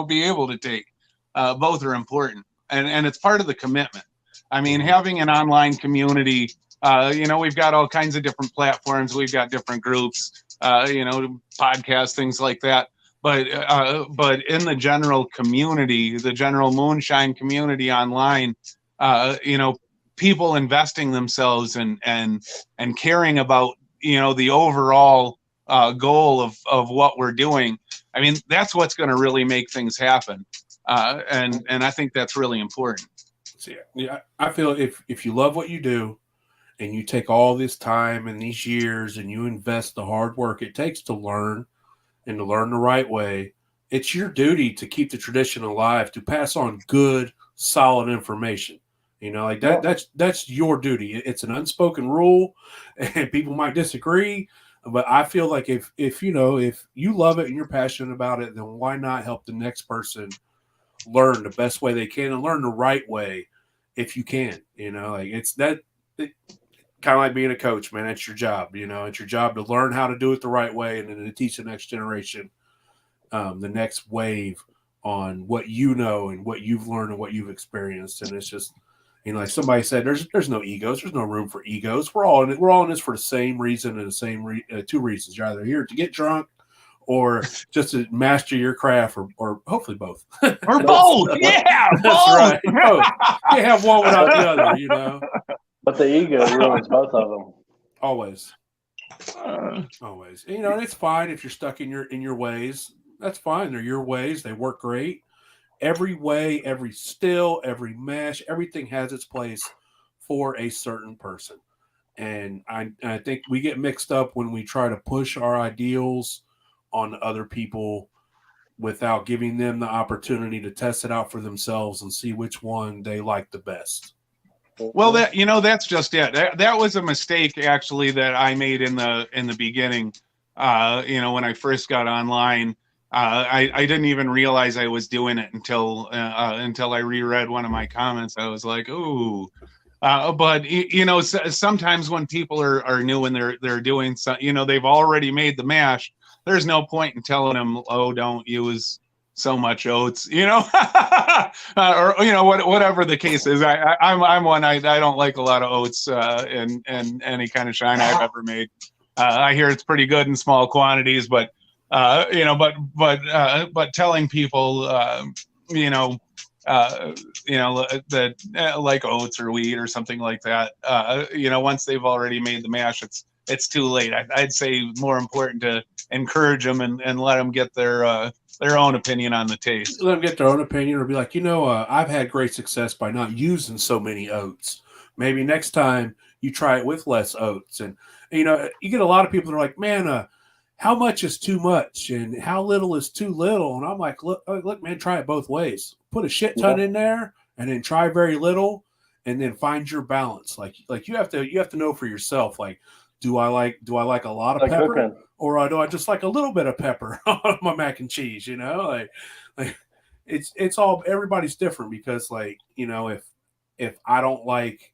be able to take. Both are important, and it's part of the commitment. I mean, having an online community, we've got all kinds of different platforms, we've got different groups, podcasts, things like that. But in the general community, the general Moonshine community online, people investing themselves and caring about the overall goal of what we're doing. I mean, that's what's going to really make things happen, and I think that's really important. So, yeah, I feel if you love what you do and you take all this time and these years and you invest the hard work it takes to learn and to learn the right way, it's your duty to keep the tradition alive, to pass on good, solid information. That's your duty. It's an unspoken rule, and people might disagree, but I feel like if you love it and you're passionate about it, then why not help the next person learn the best way they can and learn the right way if you can. It's kind of like being a coach, man. That's your job. It's your job to learn how to do it the right way and then to teach the next generation, the next wave on what and what you've learned and what you've experienced. And it's just, like somebody said, there's no egos. There's no room for egos. We're all in it. We're all in this for the same reason and the same two reasons. You're either here to get drunk or just to master your craft, or hopefully both. Or both. Yeah, both. That's right. Both. You can't have one without the other, But the ego ruins both of them. Always. Always. And it's fine if you're stuck in your ways. That's fine. They're your ways. They work great. Every way, every still, every mesh, everything has its place for a certain person. And I think we get mixed up when we try to push our ideals on other people without giving them the opportunity to test it out for themselves and see which one they like the best. Well, that's just it. That was a mistake actually that I made in the beginning. When I first got online, I didn't even realize I was doing it until I reread one of my comments. I was like, ooh. But sometimes when people are new and they're doing they've already made the mash. There's no point in telling them, oh, don't use so much oats, or whatever the case is. I'm one. I don't like a lot of oats in any kind of shine I've ever made. I hear it's pretty good in small quantities, but but telling people that like oats or wheat or something like that, once they've already made the mash, it's too late. I'd say more important to encourage them and let them get their own opinion on the taste. Let them get their own opinion, or be like, I've had great success by not using so many oats. Maybe next time you try it with less oats. And you get a lot of people that are like, man, how much is too much and how little is too little? And I'm like, look, man, try it both ways. Put a shit ton in there and then try very little, and then find your balance. Like you have to know for yourself, like, do I like a lot of pepper cooking, or do I just like a little bit of pepper on my mac and cheese? Like it's all, everybody's different, because if I don't like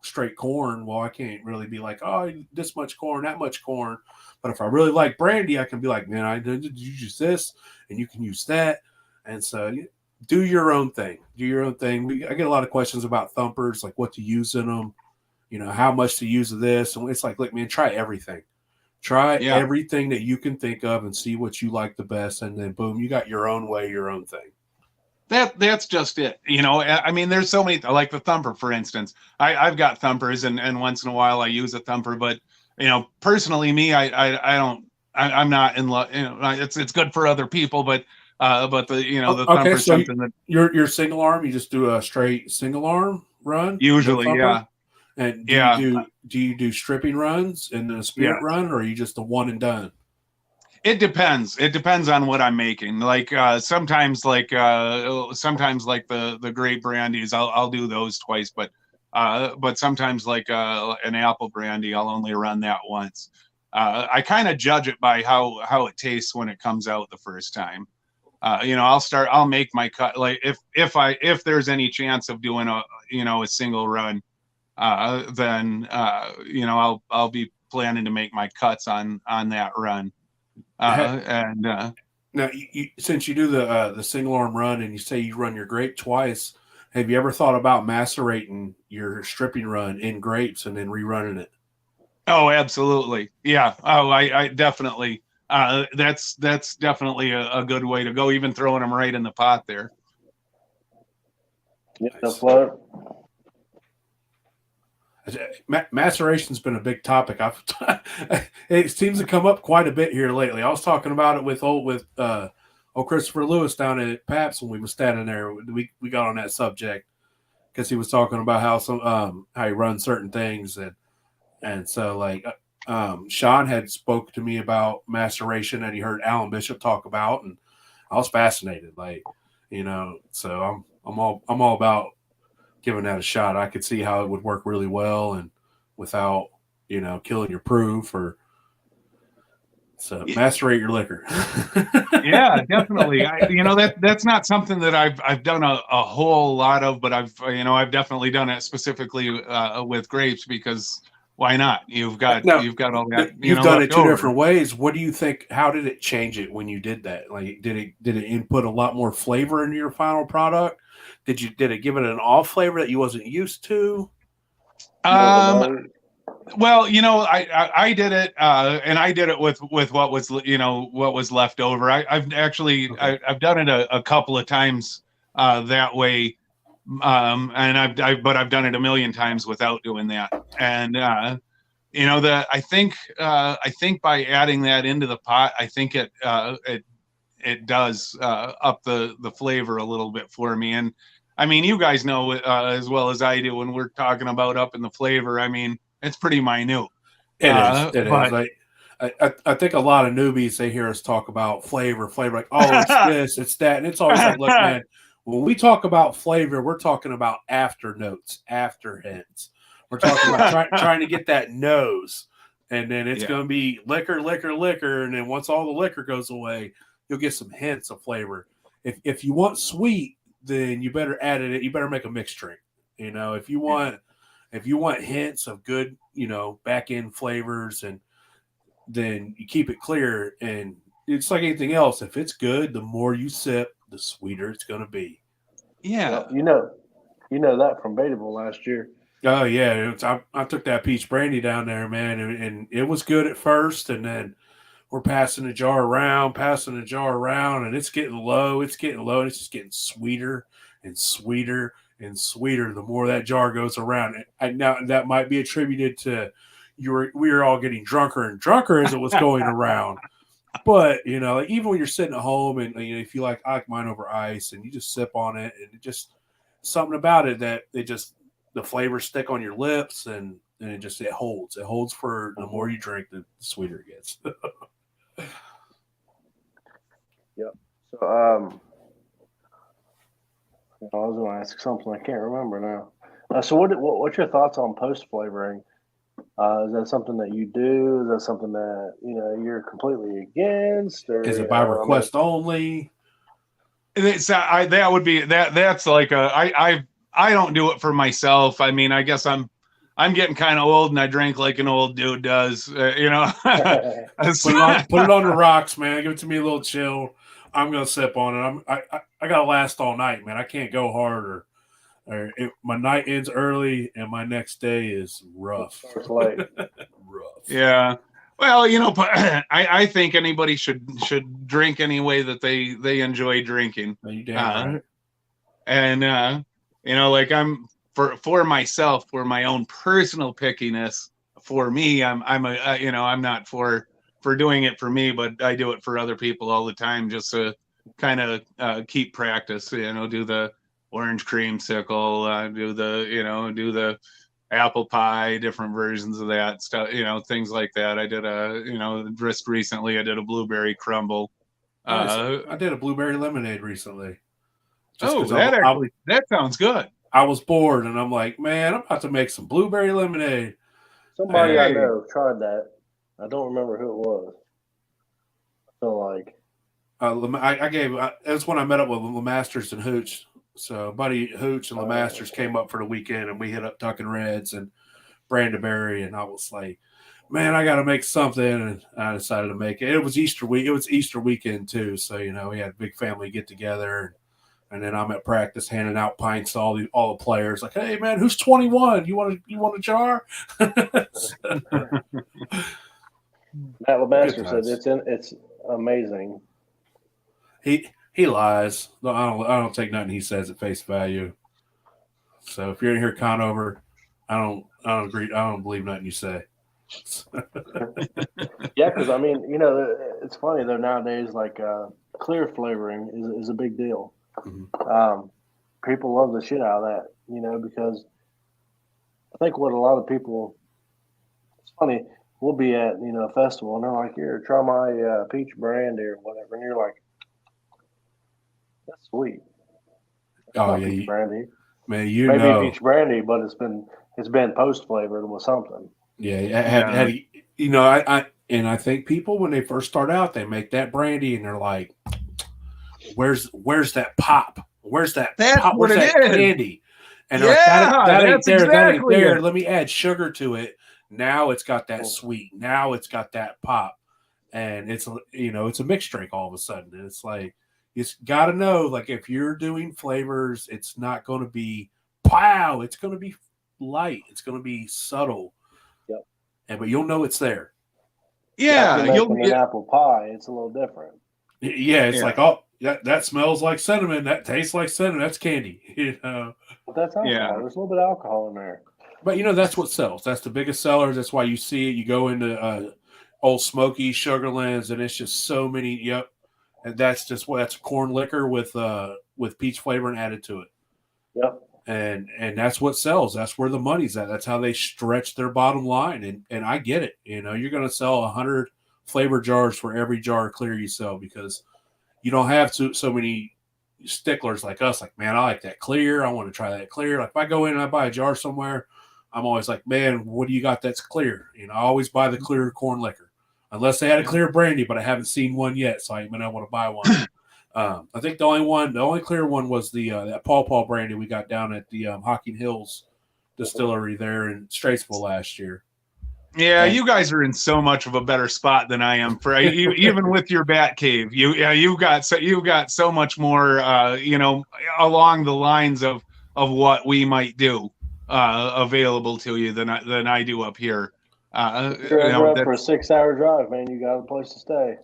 straight corn, well, I can't really be like, oh, this much corn, that much corn. But if I really like brandy, I can be like, man, I did use this, and you can use that. And so do your own thing. I get a lot of questions about thumpers, like what to use in them, how much to use of this. And it's like, look, man, try everything. Try everything that you can think of and see what you like the best. And then boom, you got your own way, your own thing. That's just it. I mean, there's so many, like the thumper, for instance. I've got thumpers, and once in a while I use a thumper, but personally, me, I'm not in love. It's good for other people, but the thumper so something that your single arm, you just do a straight single arm run usually, yeah. And do you do stripping runs and then a spirit run, or are you just a one and done? It depends. It depends on what I'm making. Like sometimes like the grape brandies, I'll do those twice, but sometimes like an apple brandy, I'll only run that once. I kind of judge it by how it tastes when it comes out the first time. I'll make my cut. Like if there's any chance of doing a single run, then I'll be planning to make my cuts on that run. Now, since you do the single arm run, and you say you run your grape twice, have you ever thought about macerating your stripping run in grapes and then rerunning it? Oh, absolutely. Yeah. Oh, I definitely. That's definitely a good way to go. Even throwing them right in the pot there. Yeah, the float. Maceration's been a big topic. It seems to come up quite a bit here lately. I was talking about it with Christopher Lewis down at Paps when we were standing there. We got on that subject because he was talking about how he runs certain things, and so like Sean had spoke to me about maceration that he heard Alan Bishop talk about, and I was fascinated. So I'm all about giving that a shot. I could see how it would work really well and without, killing your proof macerate your liquor. Yeah, definitely. That's not something that I've done a whole lot of, but I've definitely done it specifically with grapes, because why not? You've got all that. You've done it two different ways. What do you think? How did it change it when you did that? Like, did it input a lot more flavor into your final product? Did it give it an off flavor that you wasn't used to? Well, I did it, and I did it with what was left over. I've done it a couple of times that way, and I've done it a million times without doing that. And I think by adding that into the pot, I think it does up the flavor a little bit for me. And I mean, you guys know as well as I do when we're talking about up in the flavor. I mean, it's pretty minute. It is. I think a lot of newbies, they hear us talk about flavor, like, oh, it's this, it's that. And it's always like, look, man, when we talk about flavor, we're talking about after notes, after hints. We're talking about trying to get that nose. And then it's going to be liquor. And then once all the liquor goes away, you'll get some hints of flavor. If you want sweet, then you better add it. You better make a mixed drink. If you want hints of good, back end flavors, and then you keep it clear and it's like anything else. If it's good, the more you sip, the sweeter it's going to be. Yeah. Well, you know that from Betable last year. Oh yeah, I took that peach brandy down there, man, and it was good at first, and then we're passing the jar around, and it's getting low, and it's just getting sweeter and sweeter and sweeter the more that jar goes around. Now that might be attributed to we were all getting drunker and drunker as it was going around. But like even when you're sitting at home and if I like mine over ice and you just sip on it and it just something about it that the flavors stick on your lips and it holds for the more you drink the sweeter it gets. Yep. So I was going to ask something I can't remember now. So what's your thoughts on post flavoring? Is that something that you do? Is that something that you're completely against, or Is it by request only? It's that would be that's like I don't do it for myself. I mean, I guess I'm getting kind of old and I drink like an old dude does. Put it on the rocks, man. Give it to me a little chill. I'm gonna sip on it. I gotta last all night, man. I can't go hard my night ends early and my next day is rough. Rough. Yeah. Well, I think anybody should drink any way that they enjoy drinking. You damn right. And like I'm for myself, for my own personal pickiness. For me, I'm not for doing it for me, but I do it for other people all the time, just to kind of keep practice. Do the orange creamsicle, do the apple pie, different versions of that stuff, things like that. I did just recently I did a blueberry crumble. Nice. I did a blueberry lemonade recently. That sounds good. I was bored and I'm like, man, I'm about to make some blueberry lemonade. Somebody I know tried that. I don't remember who it was. So like, that's when I met up with LeMasters and Hooch. So buddy Hooch and LeMasters came up for the weekend and we hit up Tucking Reds and Brandyberry, and I was like, man, I got to make something, and I decided to make it. It was Easter week. It was Easter weekend too, so we had a big family get together, and then I'm at practice handing out pints to all the players. Like, hey man, who's 21? You want a jar? Matt LeMaster said it's amazing. He lies. No, I don't take nothing he says at face value. So if you're in here, Conover, I don't agree. I don't believe nothing you say. Yeah, because I mean, it's funny though nowadays. Like clear flavoring is a big deal. Mm-hmm. People love the shit out of that, because I think what a lot of people. It's funny. We'll be at a festival and they're like, "Here, try my peach brandy or whatever," and you're like, "That's sweet." That's peach brandy. Man, maybe peach brandy, but it's been post flavored with something. Yeah, I think people when they first start out, they make that brandy and they're like, "Where's that pop? Where's that pop? Where's that candy?" And they're like, that ain't there. Exactly that ain't there. Let me add sugar to it. Now it's got that sweet. Now it's got that pop, and it's a mixed drink all of a sudden. And it's like. It's got to know, like, if you're doing flavors, it's not going to be pow. It's going to be light. It's going to be subtle. Yep. But you'll know it's there. Yeah. You'll get an apple pie. It's a little different. Yeah. It's like, oh, that smells like cinnamon. That tastes like cinnamon. That's candy. But that's alcohol. Yeah. There's a little bit of alcohol in there. But, that's what sells. That's the biggest seller. That's why you see it. You go into Old Smoky, Sugarlands, and it's just so many. Yep. And that's corn liquor with peach flavoring added to it. Yep. And that's what sells. That's where the money's at. That's how they stretch their bottom line. And I get it. You're going to sell 100 flavor jars for every jar of clear you sell because you don't have so many sticklers like us. Like, man, I like that clear. I want to try that clear. Like if I go in and I buy a jar somewhere, I'm always like, man, what do you got that's clear? I always buy the clear corn liquor. Unless they had a clear brandy, but I haven't seen one yet, so I ain't been able to buy one. I think the only clear one was the that Paw brandy we got down at the Hocking Hills distillery there in Straitsville last year. Yeah, And- you guys are in so much of a better spot than I am. For even with your bat cave, you've got so much more, along the lines of what we might do, available to you than I do up here. If you're ever up for a 6-hour drive, man, you got a place to stay.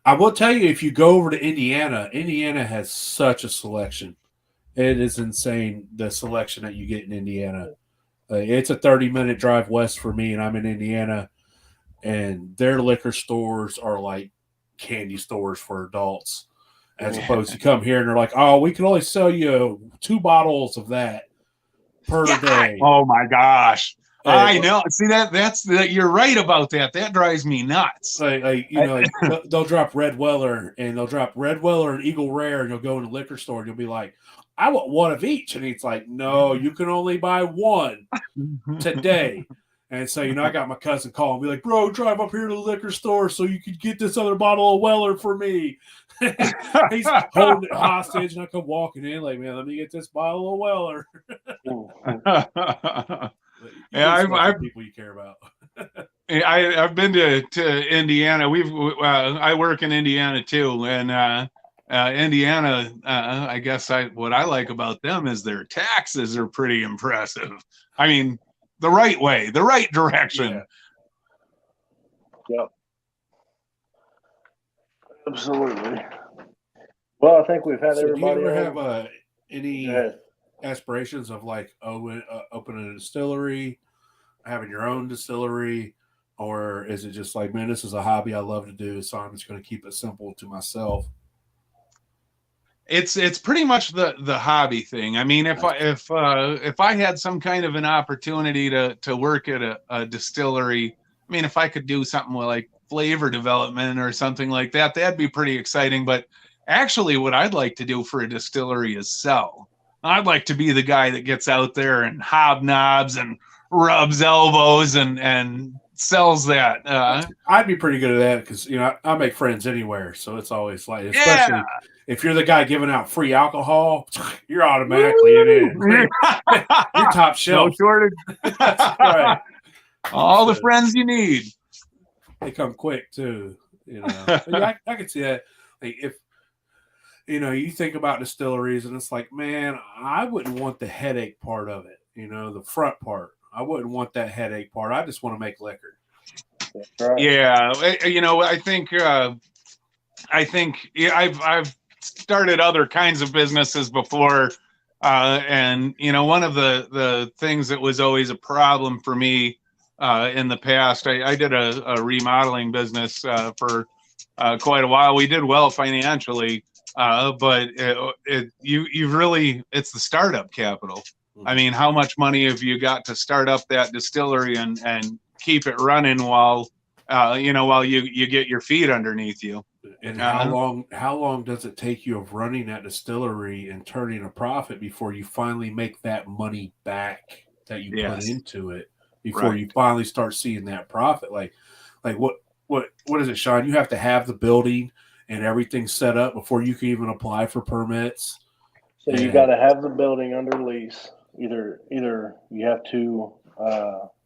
I will tell you, if you go over to Indiana, Indiana has such a selection. It is insane, the selection that you get in Indiana. It's a 30-minute drive west for me, and I'm in Indiana, and their liquor stores are like candy stores for adults, as opposed to come here and they're like, oh, we can only sell you 2 bottles of that per day. Oh my gosh. I Hey, know. See you're right about that. That drives me nuts. They'll drop Red Weller and Eagle Rare, and you'll go in the liquor store and you'll be like, I want one of each. And it's like, no, you can only buy one today. And so, I got my cousin call and be like, bro, drive up here to the liquor store so you could get this other bottle of Weller for me. He's holding it hostage, and I come walking in like, man, let me get this bottle of Weller. Yeah, I've people you care about. I've been to Indiana. I work in Indiana too, and Indiana. I guess what I like about them is their taxes are pretty impressive. I mean, the right way, the right direction. Yeah. Yep. Absolutely. Well, I think we've had everybody. Do you ever have any aspirations of like opening a distillery, having your own distillery, or is it just like, man, this is a hobby I love to do, so I'm just going to keep it simple to myself? It's pretty much the hobby thing. I mean, if I had some kind of an opportunity to work at a distillery, I mean, if I could do something with like flavor development or something like that, that'd be pretty exciting. But actually, what I'd like to do for a distillery is sell. I'd like to be the guy that gets out there and hobnobs and rubs elbows and sells that. I'd be pretty good at that because I make friends anywhere, so it's always like, especially if you're the guy giving out free alcohol, you're automatically in. You're top shelf. No shortage. Right. All the friends you need. They come quick too. I can see that. Like if you think about distilleries, and it's like, man, I wouldn't want the headache part of it. The front part. I wouldn't want that headache part. I just want to make liquor. Right. Yeah, I think I've started other kinds of businesses before, and one of the things that was always a problem for me in the past, I did a remodeling business for quite a while. We did well financially, but you really, it's the startup capital. I mean, how much money have you got to start up that distillery and keep it running while you get your feet underneath you? And how long does it take you of running that distillery and turning a profit before you finally make that money back that you put into it, before you finally start seeing that profit? Like what is it, Sean? You have to have the building and everything set up before you can even apply for permits. So you got to have the building under lease. Either you have to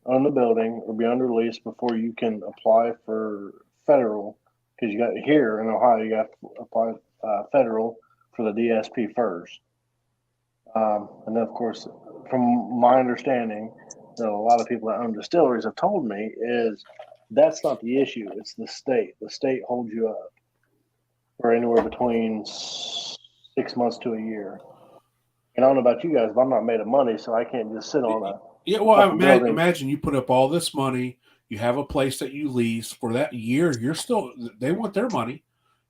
own the building or be under lease before you can apply for federal. Because you got here in Ohio, you got to apply federal for the DSP first. And then, of course, from my understanding, that a lot of people that own distilleries have told me is that's not the issue. It's the state. The state holds you up for anywhere between 6 months to a year. And I don't know about you guys, but I'm not made of money, so I can't just sit on a imagine you put up all this money. You have a place that you lease for that year. They want their money.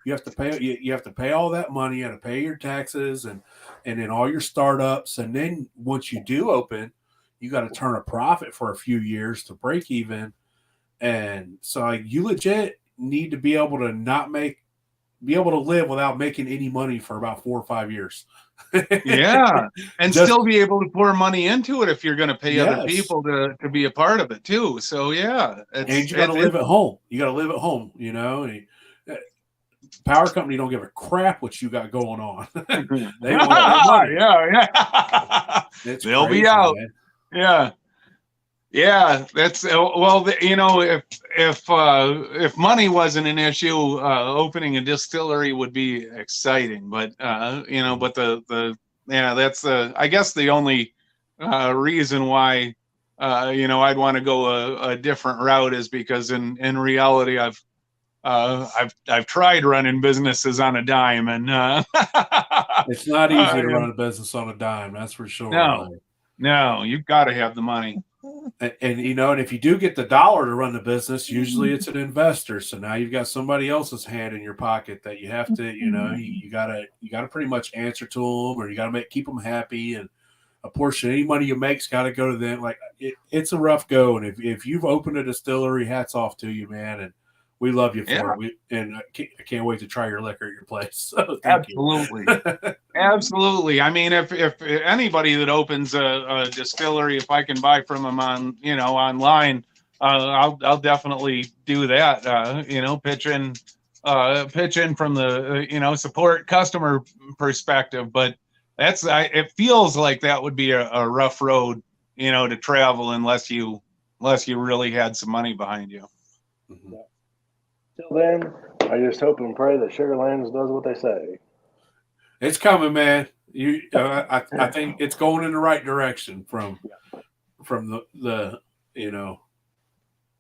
You have to pay. You have to pay all that money. You have to pay your taxes and then all your startups. And then once you do open, you got to turn a profit for a few years to break even. And so you legit need to be able to be able to live without making any money for about 4 or 5 years. Yeah, and still be able to pour money into it if you're going to pay other people to be a part of it too. So yeah, and you got to live at home. You got to live at home. Power company don't give a crap what you got going on. They want money. Yeah. They'll be out. Man. Yeah, that's well. If money wasn't an issue, opening a distillery would be exciting. But but that's I guess the only reason why I'd want to go a different route is because in reality I've tried running businesses on a dime, and it's not easy to run a business on a dime. That's for sure. No, you've got to have the money. And and if you do get the dollar to run the business, usually it's an investor. So now you've got somebody else's hand in your pocket that you have to, you gotta pretty much answer to them, or you gotta keep them happy, and a portion of any money you make's got to go to them. Like it's a rough go, and if you've opened a distillery, hats off to you, man, and we love you for it. I can't wait to try your liquor at your place. So absolutely, absolutely. I mean, if anybody that opens a distillery, if I can buy from them on online, I'll definitely do that. Pitch in from the support customer perspective, but it feels like that would be a rough road, to travel unless you really had some money behind you. Mm-hmm. Till then, I just hope and pray that Sugarlands does what they say. It's coming, man. I think it's going in the right direction from the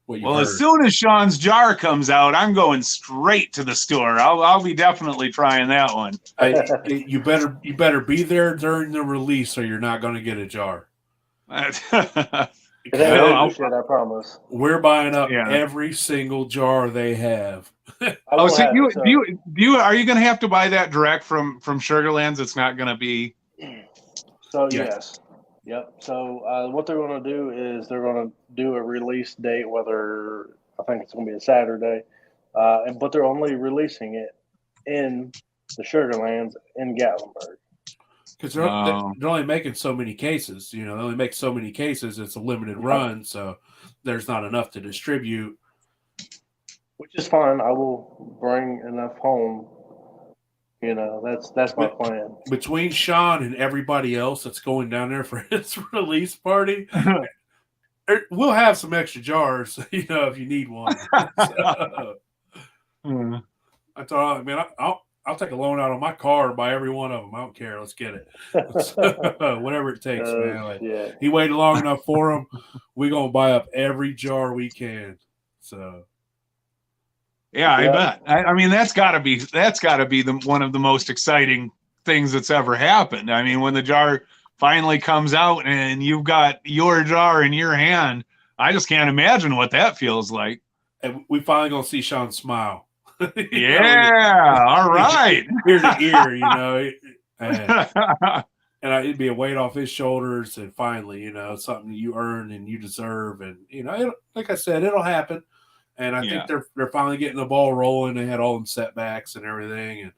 what you. Well, heard. As soon as Sean's jar comes out, I'm going straight to the store. I'll be definitely trying that one. You better be there during the release, or you're not going to get a jar. I promise. We're buying up every single jar they have. Are you going to have to buy that direct from Sugarlands? It's not going to be. So yes. Yep. So what they're going to do is they're going to do a release date, whether I think it's going to be a Saturday, but they're only releasing it in the Sugarlands in Gatlinburg. Because they're only making so many cases. They only make so many cases. It's a limited run, so there's not enough to distribute. Which is fine. I will bring enough home. That's my plan. Between Sean and everybody else that's going down there for his release party, we'll have some extra jars, if you need one. I thought, man, I'll take a loan out on my car and buy every one of them. I don't care. Let's get it. Whatever it takes, man. He waited long enough for him. We're going to buy up every jar we can. So. Yeah, I bet. I mean, that's got to be one of the most exciting things that's ever happened. I mean, when the jar finally comes out and you've got your jar in your hand, I just can't imagine what that feels like. And we finally going to see Sean smile. All right. Ear to ear, and it'd be a weight off his shoulders, and finally, something you earn and you deserve, and like I said, it'll happen. And I think they're finally getting the ball rolling. They had all them setbacks and everything,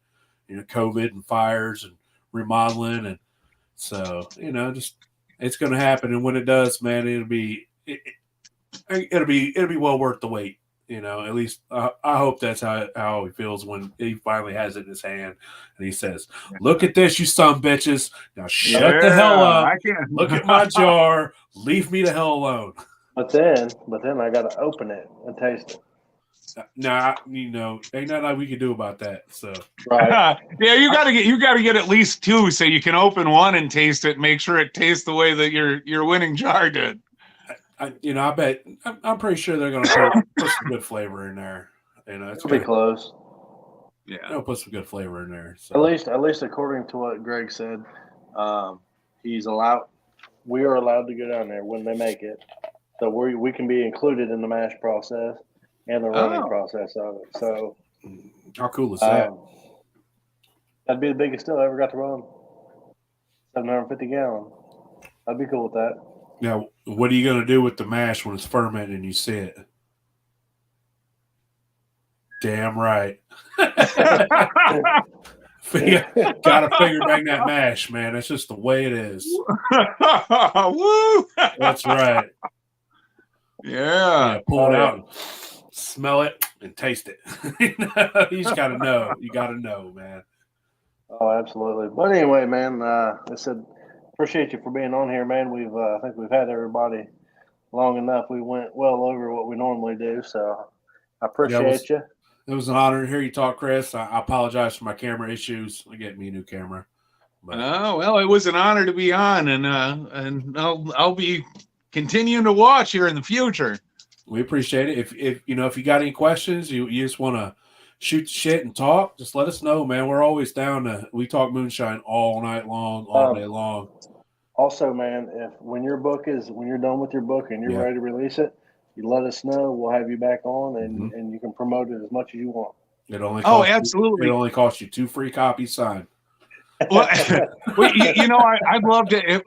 and COVID and fires and remodeling, and so just it's going to happen. And when it does, man, it'll be well worth the wait. At least I hope that's how he feels when he finally has it in his hand and he says, "Look at this, you son of bitches! Now shut the hell up! Look at my jar. Leave me the hell alone." But then I got to open it and taste it. Nah, ain't nothing like we can do about that. So right, you got to get at least two so you can open one and taste it. Make sure it tastes the way that your winning jar did. I bet I'm pretty sure they're going to put some good flavor in there. It'll be close. Yeah, they'll put some good flavor in there. So. At least according to what Greg said, he's allowed. We are allowed to go down there when they make it, so we can be included in the mash process and the running process of it. So, how cool is that? That'd be the biggest still I ever got to run. 750 gallon. I'd be cool with that. Now, what are you going to do with the mash when it's fermented and you see it? Damn right. Got to figure bang that mash, man. That's just the way it is. Woo! That's right. Yeah. Pull it out and smell it and taste it. You just got to know. You got to know, man. Oh, absolutely. But anyway, man, I said, appreciate you for being on here, man. I think we've had everybody long enough. We went well over what we normally do, so I Yeah, appreciate you. it was an honor to hear you talk, Chris. I apologize for my camera issues. I get me a new camera. But Oh, well, it was an honor to be on, and I'll be continuing to watch here in the future. we appreciate it. If you got any questions, you just want to shoot shit and talk, just let us know, man. We're always down to. We talk moonshine all night long, all day long. Also, man, when you're done with your book and you're ready to release it, you let us know. We'll have you back on, and you can promote it as much as you want. It only absolutely. It only costs you 2 free copies signed. Well, I'd love to.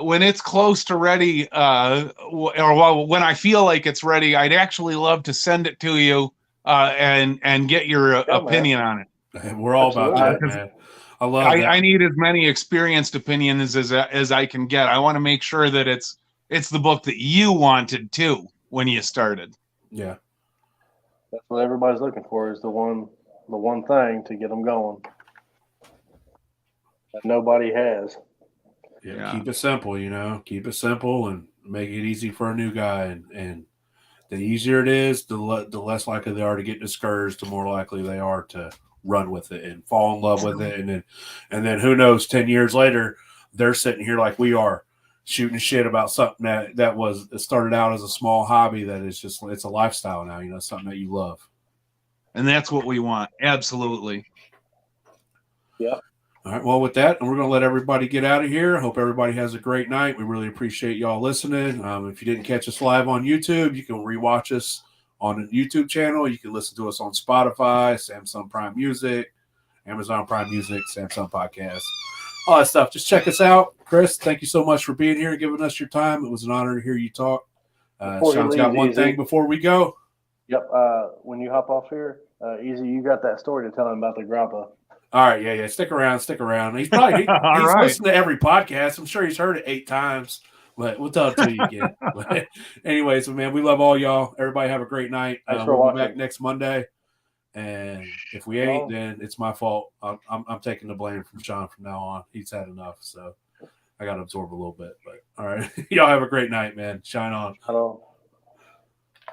When it's close to ready, when I feel like it's ready, I'd actually love to send it to you and get your opinion on it. We're all about that, man. I love that. I need as many experienced opinions as I can get. I want to make sure that it's the book that you wanted too when you started. Yeah, that's what everybody's looking for, is the one thing to get them going that nobody has. Yeah. Keep it simple, keep it simple and make it easy for a new guy. And the easier it is, the less likely they are to get discouraged, the more likely they are to run with it and fall in love with it. And then who knows, 10 years later, they're sitting here like we are, shooting shit about something that started out as a small hobby that is just, it's a lifestyle now, something that you love. And that's what we want. Absolutely. Yeah. All right. Well, with that, we're going to let everybody get out of here. Hope everybody has a great night. We really appreciate y'all listening. If you didn't catch us live on YouTube, you can rewatch us on the YouTube channel. You can listen to us on Spotify, Samsung Prime Music, Amazon Prime Music, Samsung Podcast, all that stuff. Just check us out. Chris, thank you so much for being here and giving us your time. It was an honor to hear you talk. Sean's got one thing before we go. Yep. When you hop off here, Easy, you got that story to tell him about the grappa. All right, yeah. Stick around. He's probably he's listened to every podcast. I'm sure he's heard it 8 times, but we'll tell it to you again. But anyways, man, we love all y'all. Everybody have a great night. We'll be back next Monday, and if we ain't, then it's my fault. I'm taking the blame from Sean from now on. He's had enough, so I got to absorb a little bit. But all right, y'all have a great night, man. Shine on. Hello.